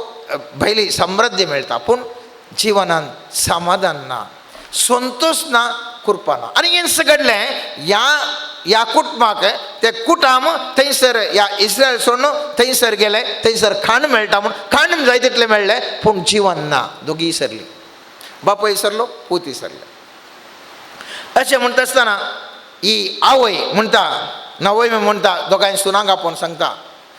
भायली समृद्धी मेळटा पूण जिवनान समाधान ना, संतोष ना, कृपा ना. आनी हें सगळें ह्या कुटुंबाक ते कुटाम थंयसर ह्या इस्रायल सोडून थंयसर गेले. थंयसर खाण मेळटा म्हूण खाण जाय तितलें मेळ्ळें पूण जिवन ना. दोगी सरली, बापूय सरलो, पुती सरले. अशें म्हणटा आसतना ही आवय म्हणटा नवोमी म्हणटा दोगांय सुनांक आपोवन सांगता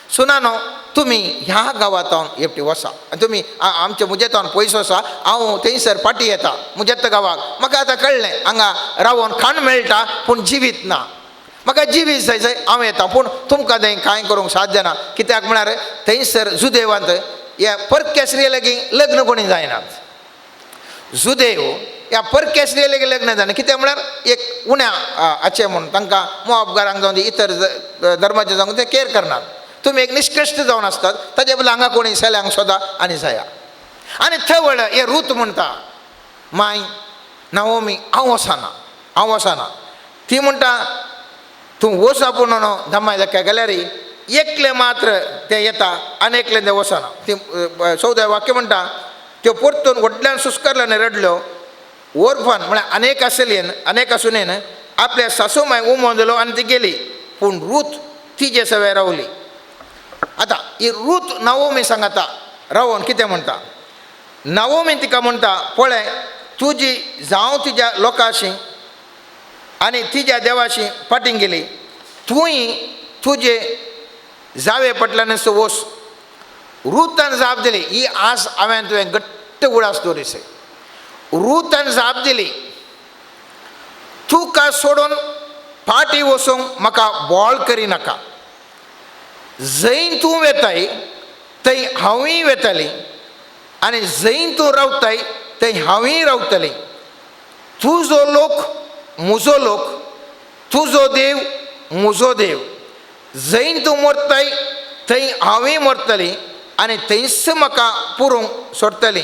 सुनानो तुमी ह्या गांवांत एकटी वसा आनी तुमी म्हजे हांव पयसो आसा हांव थंयसर फाटी येता म्हज्या गांवाक. म्हाका आतां कळ्ळें हांगा रावून खाण मेळटा पूण जिवीत ना. म्हाका जिवीत जाय हांव येता पूण तुमकां थंय कांय करूंक साध्य ना. कित्याक म्हळ्यार थंयसर जुदेवांत ह्या परक्या स्त्रिये लागीं लग्न कोणी जायनात. जुदेव ह्या परक्या स्त्रिये लागीं लग्न जायना. कित्याक म्हळ्यार एक उण्या हाचें म्हूण तांकां मोआबगारांक जावं इतर धर्माचे जावं ते केअर करनात. तुमी एक निश्कश्ट जावन आसतात ताजे बदला हांगा कोणी सेल्यांक सोदा आनी जाया. आनी थंय वळ हे रूथ म्हणटा माय नवोमी हांव वचना. ती म्हणटा तूं वच आपूण न्हू धम्माय धक्क्या गेल्यार एकले मात्र ते येता आनी एकले ते वचना. ती 14वें वाक्य म्हणटा त्यो परतून व्हडल्यान सुस्करल्यान रडल्यो. ओरफान म्हळ्यार अनेका सुनेन आपल्या सासूमांयक उमोदलो आनी ती गेली पूण रूथ तिजे सवय रावली. आता ही रूत नवोमी सांगता रावून कितें म्हणटा नवोमी तिका म्हणटा पळय तुजी जावं तुज्या लोकांशी आनी तिज्या देवाशी फाटीं गेली तुंय तुजे जावे पटल्यान वोस रुतान जाप दिली ही आज हांवें तुवें घट्ट उडास दवरिसे रुतान जाप दिली तुका सोडून फाटी वचूंक म्हाका बोळ करिनाका जंय तूं वेताय थंय हांवूय वेताली आनी जंय तूं रावताय थंय हांवूय रावतलें तुजो लोक म्हजो लोक तुजो देव म्हजो देव जंय तूं मरताय थंय हांवूय मरतलीं आनी थंयच म्हाका पुरूंक सोडटलीं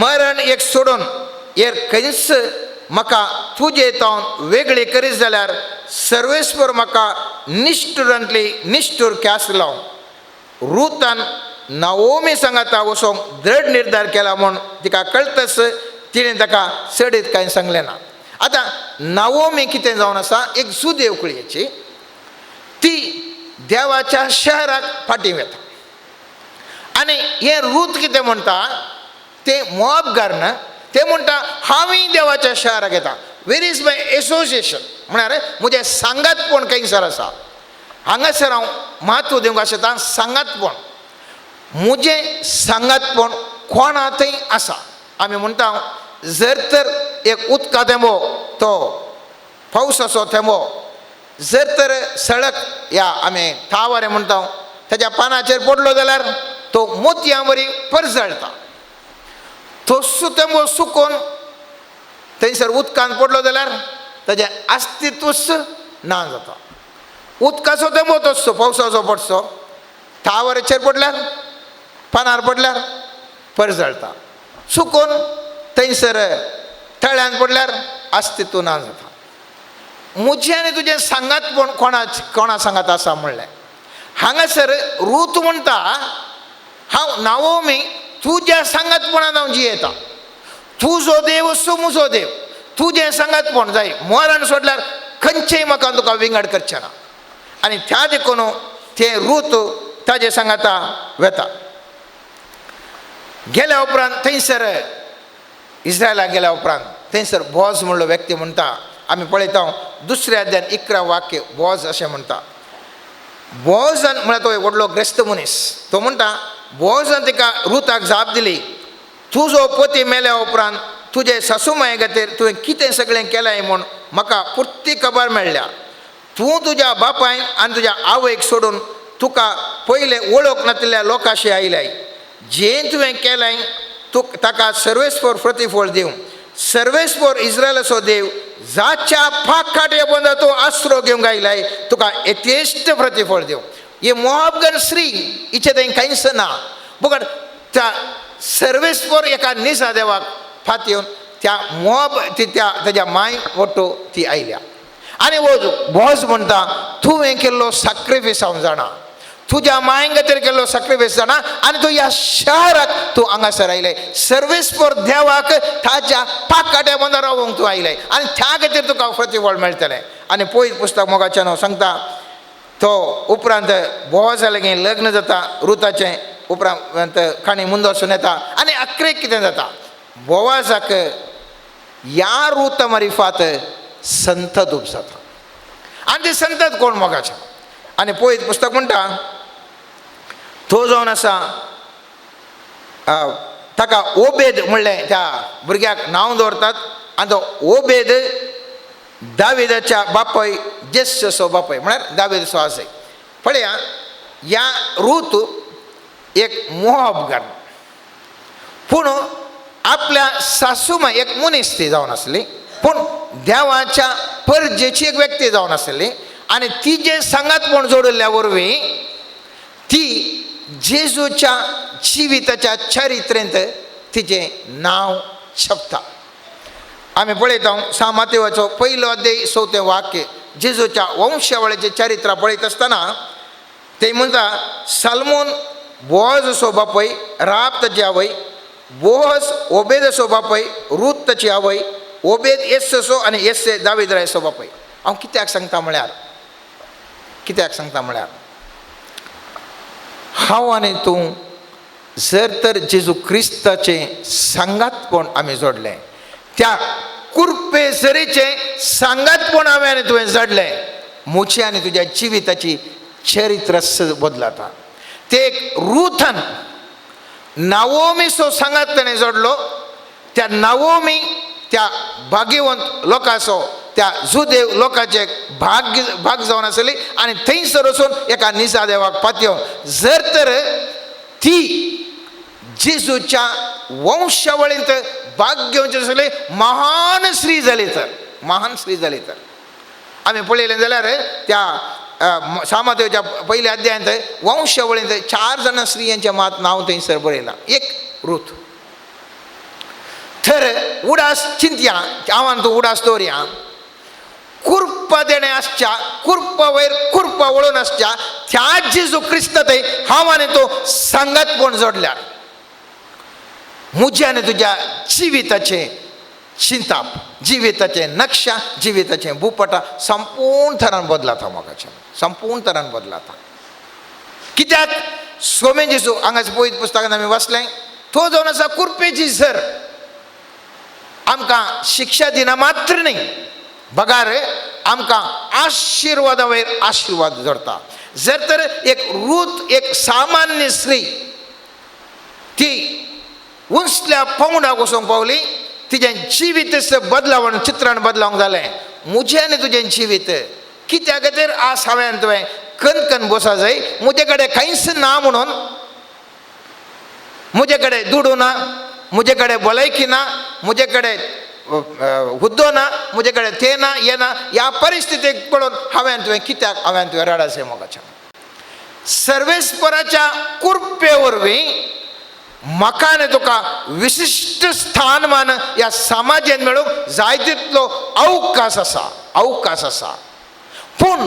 मरण एक सोडून हेर खंयच म्हाका तुजे तावन वेगळी करीत जाल्यार सर्वेस्वर म्हाका निश्ठुरांतली निश्ठूर ख्यास लावन रुतान नवोमी सांगाता वचोंक दृढ निर्धार केला म्हूण तिका कळटच तिणें ताका चडीत कांय सांगलें ना आतां नवोमी कितें जावन आसा एक जुदेव कुळयेची ती देवाच्या शहराक फाटीं वेता आनी हे रूत कितें म्हणटा ते मोआबकार न्हय ते म्हणटा हांवूय देवाच्या शहराक येता वेर इज माय एसोसिएशन म्हळ्यार म्हजें सांगातपण खंयसर आसा हांगासर हांव म्हत्व दिवंक आसता सांगातपण म्हजें सांगातपण कोणा थंय आसा आमी म्हणटा जर तर एक उदका थेंबो तो पावसाचो थेंबो जर तर सडक ह्या आमी थावारे म्हणटा तेज्या पानाचेर पडलो जाल्यार तो मोतयां बरी परजळटा तोच थेंबो सुकोवन थंयसर उदकांत पडलो जाल्यार ताजें अस्तित्वच ना जाता उदकाचो थेंबो तसो पावसाचो पडचो थावारेचेर पडल्यार पानार पडल्यार परजळटा सुकोवन थंयसर तळ्यान पडल्यार अस्तित्व ना जाता म्हजें आनी तुजें सांगातपण कोणा सांगात आसा म्हणलें हांगासर रूत म्हणटा हांव नवोमी तुज्या सांगातपणान हांव जियेता तुजो देव असो म्हजो देव तुजें सांगातपण जाय मरण सोडल्यार खंयचेय म्हाका तुका विंगड करचें ना आनी त्या देखून तें रूत ताजे सांगाता वेता गेल्या उपरांत थंयसर इस्रायलाक गेल्या उपरांत थंयसर बोज म्हणलो व्यक्ती म्हणटा आमी पळयता दुसऱ्या अध्यायान 11 वाक्य बोज अशें म्हणटा बोजान म्हळ्यार तो व्हडलो ग्रेस्त मनीस तो म्हणटा बोजान तिका रुताक जाप दिली तुजो पती मेल्या उपरांत तुजे सासूमाये खातीर तुवें कितें सगळें केलें म्हूण म्हाका पुर्ती खबर मेळ्ळ्या तूं तुज्या बापायन आनी तुज्या आवयक सोडून तुका पयलें वळख नासलेल्या लोकांशी आयल्याय जें तुवें केलें ताका सर्वेस्वर प्रतिफळ दिवंक सर्वेस्वर इस्रायलाचो देव जाच्या फाकाटे बंदा तूं आसरो घेवंक आयलाय तुका यथेश्ट प्रतिफळ दिवं हे मोआबकार स्त्री हिचे थंय कांयच ना बट त्या सर्वेस्वर एका निसा देवाक फात येवन त्या मोआब ताज्या माय वटो ती आयल्या आनी बोज म्हणटा तुवें केल्लो सॅक्रिफायस हांव जाणा तुज्या माय खातीर केल्लो सॅक्रिफायस जाणा आनी तूं ह्या शहराक तूं हांगासर आयलें सर्वेस्वर देवाक ताच्या पाकाट्या बंदा रावूंक तूं आयलें आनी त्या खातीर तुका प्रतिफळ मेळटलें आनी पयलीं पुस्तक मोगाचें हांव सांगता तो उपरांत बोवाजा लागीं लग्न जाता रुताचें उपरांत काणी मुंद वचून येता आनी अकरेक कितें जाता बोवाजाक ह्या रुता मारिफात संतत उपजाता आनी ते संतत कोण मोगाचें आनी पळयत पुस्तक म्हणटा तो जावन आसा ताका ओबेद म्हणलें त्या भुरग्याक नांव दवरतात आनी तो ओबेद दाविदाच्या बापाय जेस्सो बापाय म्हळ्यार दाविदाचो आजय पळया ह्या रूत एक मोआबकार पूण आपल्या सासूमाय एक मनीस ती जावन आसली पूण देवाच्या परजेची एक व्यक्ती जावन आसली आनी तिजे सांगातपण जोडिल्ल्या वरवीं ती जेजूच्या जिविताच्या चरित्रेंत तिचें नांव छापता आमी पळयता सामातेवाचो पयलो अध्याय 4वें वाक्य जेजूच्या वंशावळेचें चरित्र पळयत आसतना ते म्हणटा सालमोन बोआज असो बापय राब ताची आवय बोअज ओबेद असो बापय रूत ताची आवय ओबेद येस्सो आनी येस्से दावीद रायचो बापय हांव कित्याक सांगता म्हळ्यार हांव आनी तूं जर तर जेजू क्रिस्ताचे सांगातपण आमी जोडलें, त्या कुरपे झरीचे सांगातपण हांवें आनी तुवें जोडलें, मुजे आनी तुज्या जिविताची चरित्र बदलाता. ते एक रुथन नावोमी सो सांगात ताणें जोडलो. त्या नावोमी त्या भाग्यवंत लोकांचो, त्या जुदेव लोकांचे भाग जावन आसली आनी थंयसर वचून एका निजा देवाक पातयेवन जर तर ती जेजूच्या वंशावळींत भाग घेवचे आसले, महान स्त्री जाली तर आमी पळयलें जाल्यार त्या सामादेवच्या पयल्या अध्यायांत वंशावळींत 4 जाणां स्त्रियांचें नांव थंयसर बरयलां. एक रूथ. तर उडास चिंतया, हांवान तूं उडास दवरया, कुरपा देणे आसच्या, कुरपा वयर कुरपा वळून आसच्या त्या जेजू क्रिस्त थंय हांव आनी तूं सांगातपण जोडल्यार मुजे आनी तुज्या जिविताचें चिंताप, जिविताचें नक्षा, जिविताचें भूपटा संपूर्ण तरान बदलाता. म्हाका संपूर्ण तरान बदलाता. कित्याक सोमे जेजू हांगाच्या पयत पुस्तकांत आमी वाचलें, तो जावन आसा कुरपेची झर. आमकां शिक्षा दिना मात्र न्ही, बगार आमकां आशिर्वादा वयर आशिर्वाद जोडटा. जर तर एक रूथ, एक सामान्य स्त्री, ती उंचल्या पावंडाक वचूंक पावली, तिजें जिवीत बदलावण चित्रान बदलावंक जालें. मुजें आनी तुजें जिवीत कित्या खातीर आज हांवें तुवें कणकण बसा जाय. मुजे कडेन कांयच ना म्हणून, मुजे कडेन दुडू ना, मुजे कडेन भलायकी ना, मुजे कडेन हुद्दो ना, मुजे कडेन तें ना, हें ना, ह्या परिस्थितीक पळोवन हांवें तुवें रडासे. मोगाच्या सर्वेस्पराच्या कुरपे वरवीं म्हाका आनी तुका विशिश्ट स्थानमान ह्या समाजांत मेळूंक जाय तितलो अवकाश आसा. पूण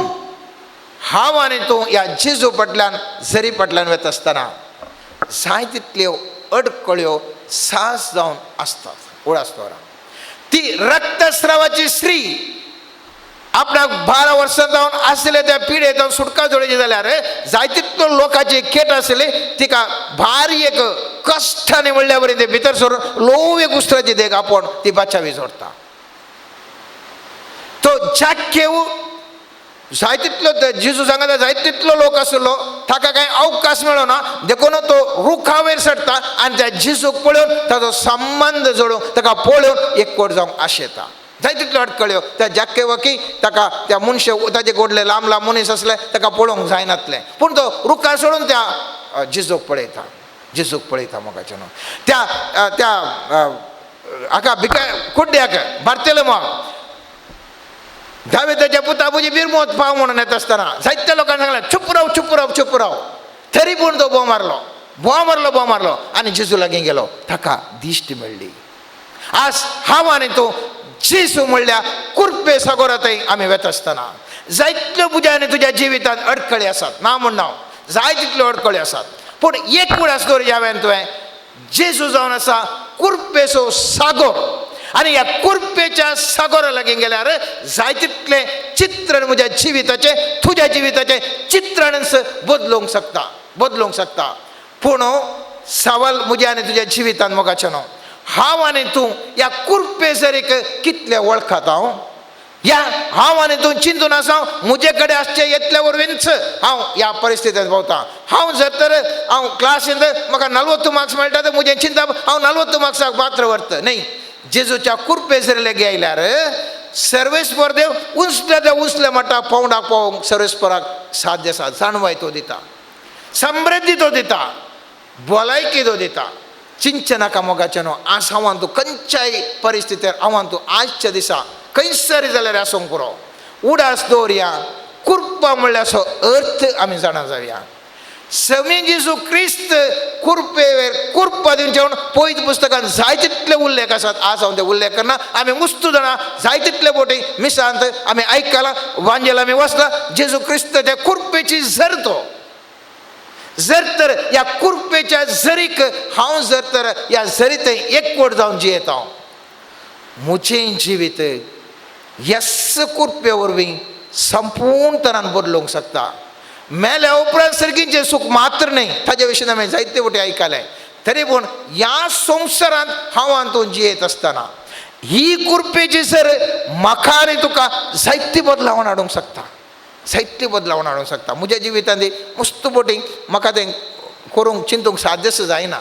हांव आनी तूं ह्या जेजू फाटल्यान, झरी फाटल्यान वता आसतना जाय तितल्यो अडकळ्यो सास जावन आसतात. उडासतोरा ती रक्तस्रावाची स्त्री आपणाक 12 वर्सां जावन आसले त्या पिडेंत सुटका जोडची जाल्यार जाय तितलो लोकांची केट आसली, तिका भारी एक कश्टांनी म्हणल्या बरी ते भितर सरून लोव एक उस्त्राची देग आपोवन ती बाचावी जोडटा. तो जाकेव जाय तितलो जेजू सांगता जाय तितलो लोक आसलो, ताका कांय अवकाश मेळना देखून तो रुखा वयर सडटा आनी त्या जेजूक पळोवन ताचो संबंध जोडूंक, ताका पळोवन एकवट जावंक आशेता. जाय तितल्यो अडकळ्यो त्या जाकेवाकी ताका त्या मनशे ताचे गोडले लांब लांब मनीस असले ताका पळोवंक जायनातलें. पूण तो रुखा सोडून त्या जेजूक पळयता मोगाचें न्हू. त्या हाका कुड्ड्याक बार्तेलोमाक दाविदाच्या पुताबुजी बिरमोत पाव म्हणून येता आसतना जायत्या लोकांनी सांगलें चुप राव. तरी पूण तो बोव मारलो आनी जेजू लागीं गेलो. ताका दिश्ट मेळ्ळी. आज हांव आनी तूं जेजू म्हणल्या कुरपे सागोरांतय आमी वता आसतना जायत्यो पुजांनी तुज्या जिवितांत अडखळी आसात. ना म्हण हांव जाय तितल्यो अडखळी आसात. पूण एक उडास दवरची हांवें तुवें, जेजू जावन आसा कुरपेचो सागोर. आनी ह्या कुरपेच्या सागोरा लागीं गेल्यार जाय तितलें चित्रण म्हज्या जिविताचें, तुज्या जिविताचें चित्रण बदलूंक शकता. पूण सवाल म्हज्या आनी तुज्या जिवितांत मोगाचें न्हू. हांव आनी तूं ह्या कुरपे जरीक कितले वळखात हांव आनी तूं चिंतून आसा म्हजे कडेन आसचें येतल्या वरवींच हांव ह्या परिस्थितींत भोंवता. हांव जर तर हांव क्लासींत म्हाका 40 मार्क्स मेळटा तर म्हजें चिंतप हांव 40 मार्क्साक पात्र व्हरता न्ही. जेजूच्या कुरपे जर लेगी आयल्यार सर्वेस्पर देव उंचल्या मट्टा पावंडाक पावोवंक सर्वेस्पराक साध्य आसा. जाणवाय तो दिता, समृद्धी तो दिता, भलायकी तो दिता. चिंतचे नाका मोगाचें न्हू. आज हांवान तूं खंयच्याय परिस्थितीर हांवान तूं आजच्या दिसा खंयसरी जाल्यार आसूंक पुरो उडास दवरया. कुरपा म्हणल्यार अर्थ आमी जाणा जावया. समी जेजू क्रिस्त कुरपेर कुरपा दिवचे म्हणून पयत पुस्तकांत जाय तितले उल्लेख आसात. आज हांव ते उल्लेख करना. आमी मुस्त जाणा जाय तितले बोटी मिसांत आमी आयकलां, वांजेल आमी वाचला. जेजू क्रिस्त त्या कुरपेची झर तो. जर तर ह्या कुरपेच्या झरीक हांव जर तर ह्या झरीत एकवट जावन जियेता, मुजें जिवीत ह्याच कुरपे वरवीं संपूर्ण तरान बदलूंक शकता. मेल्या उपरांत सर्गींचे सुख मात्र नाही ताजे विशीं हांवें जायते फावटी आयकलां. तरी पूण ह्या संवसारांत हांव आनी तूं जियेत आसतना ही कुरपेची सर म्हाका आनी तुका जायती बदलावण हाडूंक शकता, जायती बदलावण हाडूंक शकता. म्हज्या जिवितांत मस्त बोटी म्हाका तें करूंक चिंतूंक साध्य जायना,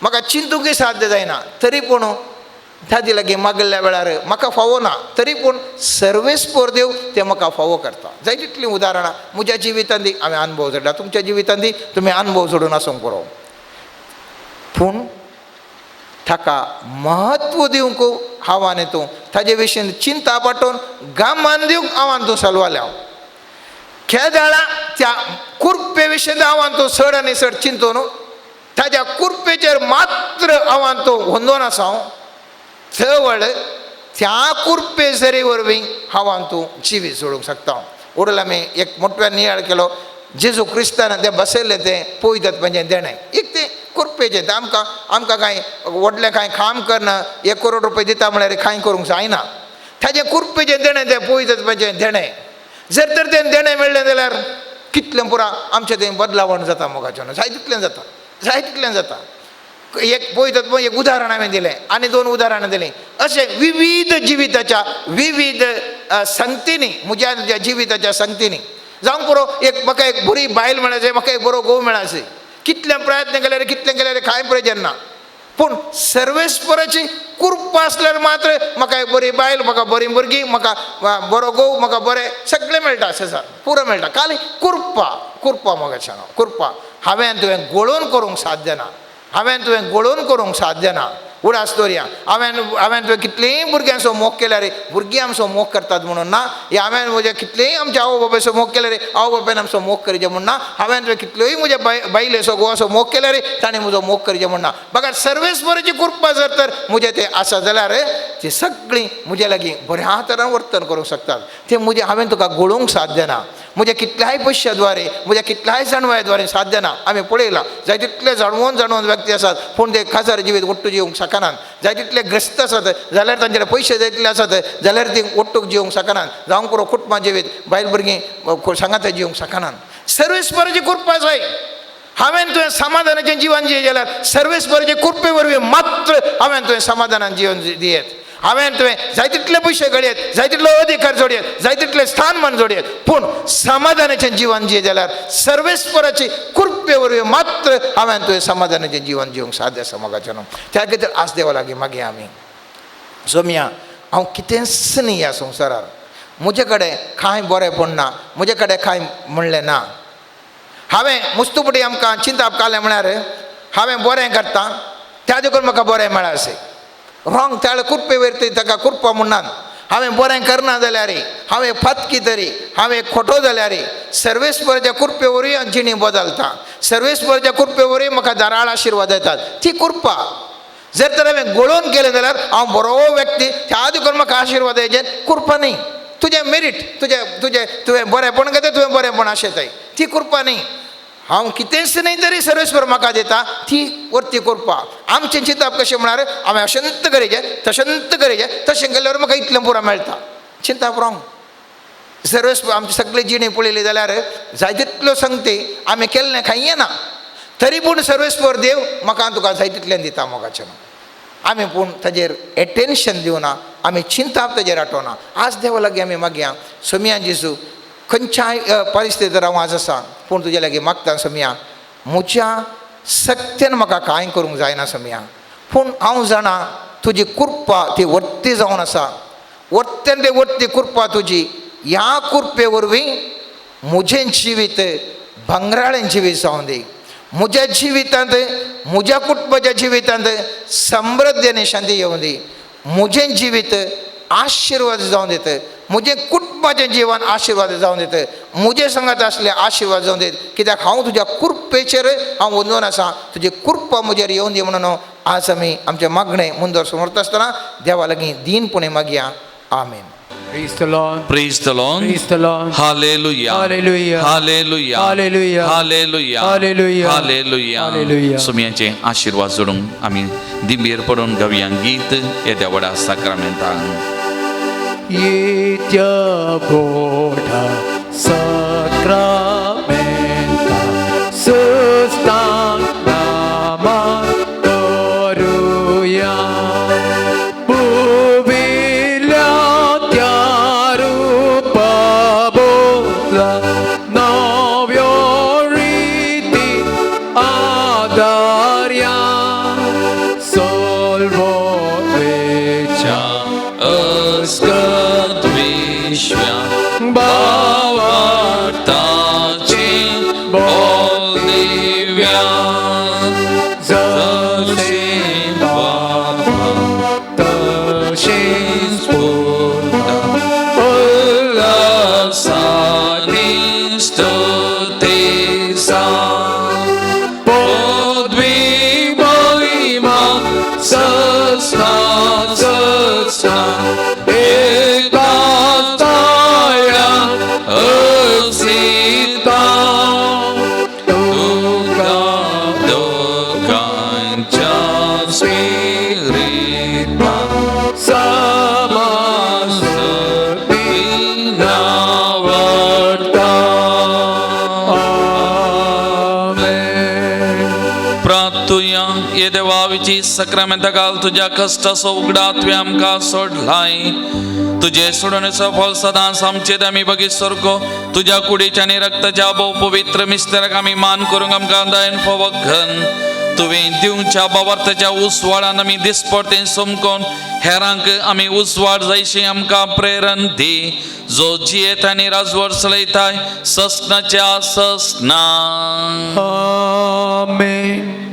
म्हाका चिंतूंकय साध्य जायना. तरी पूण ताजे लागीं मागल्या वेळार म्हाका फावो ना, तरी पूण सर्वेस्पर देव तें म्हाका फावो करता. जाय तितलीं उदाहरणां म्हज्या जिवितांत हांवें अनुभव जोडला, तुमच्या जिवितांत तुमी अनुभव जोडून आसूंक पुरो. पूण ताका महत्व दिवंक हांव आनी तूं ताजे विशीं चिंता पाटोवन गामान दिवंक हांव आनी तूं सलवाल्या. केदाळा त्या कुरपे विशीं हांव आनी तूं चड आनी चड चिंतून ताज्या कुरपेचेर मात्र हांव आनी तूं हुंदोन आसा. चवळ त्या कुरपे जरी वरवीं हांव आनी तूं जिवीत सोडूंक शकता. वडून आमी एक मोठ्यान नियाळ केलो, जेजू क्रिस्तान तें बसयल्लें तें पवित्रत्वाचें देणें. एक तें कुरपेचें तें आमकां कांय व्हडलें कांय काम करना, 1 करोड रुपया दिता म्हळ्यार कांय करूंक जायना. ताजें कुरपेचें देणें तें पवित्रत्वाचें देणें. जर तर तें देणें मेळ्ळें जाल्यार कितलें पुरा आमचें तें बदलावण जाता मोगाचें. जाय तितलें जाता, जाय तितलें जाता. एक पळयतात एक उदाहरण हांवें दिलें आनी 2 उदाहरणां दिलीं. अशें विविध जिविताच्या विविध संगतींनी म्हज्या तुज्या जिविताच्या संगतींनी जावंक पुरो एक म्हाका एक बरी बायल मेळाची, म्हाका एक बरो घोव मेळाची. कितले प्रयत्न केल्यार कितलें केल्यार कांय प्रयोजन ना. पूण सर्वेस्पराची कृपा आसल्यार मात्र म्हाका एक बरी बायल, म्हाका बरी भुरगीं, म्हाका बरो घोव, म्हाका बरें सगळें मेळटा. संसार पुरो मेळटा. खाली कृपा मोगाचें नांव कृपा. हांवें तुवें गळोवन करूंक साध्य ना, हांवें तुवें गळोवन करूंक साध्य ना. उडास दवरया. हांवें तुवें कितलेंय भुरग्यांचो मोग केल्यार भुरगीं आमचो मोग करतात म्हणून ना. हांवें म्हज्या कितलेंय आमच्या आवय बापायचो मोग केल्यार आवय बापायन आमचो मोग करचें म्हूण ना. हांवें तुवें कितल्योय म्हज्या बायलेचो घोवाचो मोग केल्यार ताणें म्हजो मोग करचें म्हूण ना. बघा सर्वेस्पराची कृपा जर तर म्हजें तें आसा जाल्यार ती सगळीं म्हज्या लागीं बऱ्या तरेन वर्तन करूंक शकतात. तें म्हजें हांवें तुका गळोवंक साध्य ना. म्हज्या कितल्याय पयशाद्वारे, म्हज्या कितल्याय जाणवायद्वारे साध्य ना. आमी पळयलां जाय तितले जाणवून व्यक्ती आसात पूण ते खासार जिवीत ओट्टू जिवंक शकनात. जाय तितले ग्रस्त आसात जाल्यार तांचेर पयशे जाय तितले आसात जाल्यार ती ओट्टूक जिवंक शकनात. जावंक पुरो कुटुंबां जिवीत बायल भुरगीं सांगात जिवंक शकनात. सर्वेस्पराची कृपा जाय. हांवें तुवें समाधानाचें जिवन जियें जाल्यार सर्वेस्पराचे कृपे वरवीं मात्र हांवें तुवें समाधानान जिवन दियेत. हांवें तुवें जाय तितले पयशे घडयेत, जाय तितलो अधिकार जोडयेत, जाय तितलें स्थानमान जोडयेत, पूण समाधानाचें जिवन जियें जाल्यार सर्वेस्पराची कृपे वरवीं मात्र हांवें तुवें समाधानाचें जिवन जिवंक साध्य आसा मोगाचें न्हू. त्या खातीर आस देवा लागीं मागया आमी. सोम्या हांव कितेंच न्ही ह्या संवसारार. म्हजे कडेन कांय बरेंपण ना, म्हजे कडेन कांय म्हणलें ना. हांवें मस्तुपटी आमकां चिंताप कालें म्हळ्यार हांवें बरें करतां त्या देखून म्हाका बरें मेळाशें. रॉंग त्या कृपे वयर ताका कृपा म्हणनात. हांवें बरें करना जाल्यार, हांवें फातकी तरी, हांवें खोटो जाल्यार सर्वेस्पराच्या कृपे वरवीं जिणी बदलता. सर्वेस्पराच्या कृपे वरवीं म्हाका धाराळ आशिर्वाद येतात. ती कृपा. जर तर हांवें गळोवन केलें जाल्यार हांव बरो व्यक्ती त्या देखून म्हाका आशिर्वाद येचे कृपा न्ही. तुजें मेरीट, तुवें बरेंपण घेता, तुवें बरेंपण आशेताय, ती कृपा न्ही. हांव कितेंच न्ही तरी सर्वेस्पर म्हाका दिता ती वरती कृपा. आमचें चिंतप कशें म्हळ्यार हांवें अशंत करेचें तशंत करेचें तशें केल्यार म्हाका इतलें पुरो मेळटा. चिंतप रॉंग. सर्वेस्पर आमची सगळी जिणी पळयली जाल्यार जाय तितल्यो संगती आमी केल्लें खांय ना. तरी पूण सर्वेस्पर देव म्हाका तुका जाय तितलें दिता मोगाचें. आमी पूण ताजेर एटेन्शन दिवना, आमी चिंताप ताजेर आठोवना. आज देवा लागीं आमी मागया. सोम्या जेजू खंयच्याय परिस्थितीर हांव आज आसा पूण तुजे लागीं मागता सोम्या, म्हज्या सक्तीन म्हाका कांय करूंक जायना सोम्या, पूण हांव जाणा तुजी कृपा ती वर्ती जावन आसा. वर्तेन ते वर्ती कृपा तुजी. ह्या कृपे वरवीं म्हजें जिवीत भांगराळें जिवीत जावं दी. म्हज्या जिवितांत, म्हज्या कुटुंबाच्या जिवितांत समृद्धी आनी शांती येवं दी. म्हजें जिवीत आशिर्वाद जावं दित. म्हजें कुटुंबाचें जिवन आशिर्वाद जावं दित. म्हजे संगत आसले आशिर्वाद जावं दीत. कित्याक हांव तुज्या कृपेचेर हांव वंदून आसा. तुजी कृपा म्हजेर येवं दी म्हणून आज आमी आमचें मागणें मुंदर समर्थ आसतना देवा लागीं दीनपणे मागया. आमेन. Praise the Lord. Praise the Lord. Praise the Lord. Hallelujah. Hallelujah. Hallelujah. Hallelujah. Hallelujah. Hallelujah. Hallelujah. Hallelujah. सोम्याचे आशीर्वाद जोडून आमी दिंबेर पडून गावया गीत येद्या व्हडा साक्रामेंतान. येत्या व्हडा साक्रामेंतान la novioriti adaria solvo vecha अस्कत विश्व्या भावार्थाची बोलदिव्या जसे बाबा तसे स्फुरता उल्हासाने स्तुतीचा पदवी महिमा सस्ता सस्ता एकदाच ताया असिता तुका दोघांच्या स्पिरिता समासती नावडता आमेन. प्रार्थुया ये देवाविची सक्रमेंत घाल तुझ्या कष्टाचो उगडा तुवें आमकां सोडलाय तुझे सोडण्याचं फळ सदांच आमचेर आमी बगीत सरको तुझ्या कुडीच्या आनी रक्ताच्या भोव पवित्र मिस्तेराक आमी मान करूंक आमकां दायन फोव घन तुवें दिवच्या बावार्थाच्या उसवाडान आमी दिसपडतें सोमकोन हेरांक आमी उसवाड जायशी आमकां प्रेरण दी जो जियेत आनी राजवट चलयताय ससनाच्या ससना आमेन.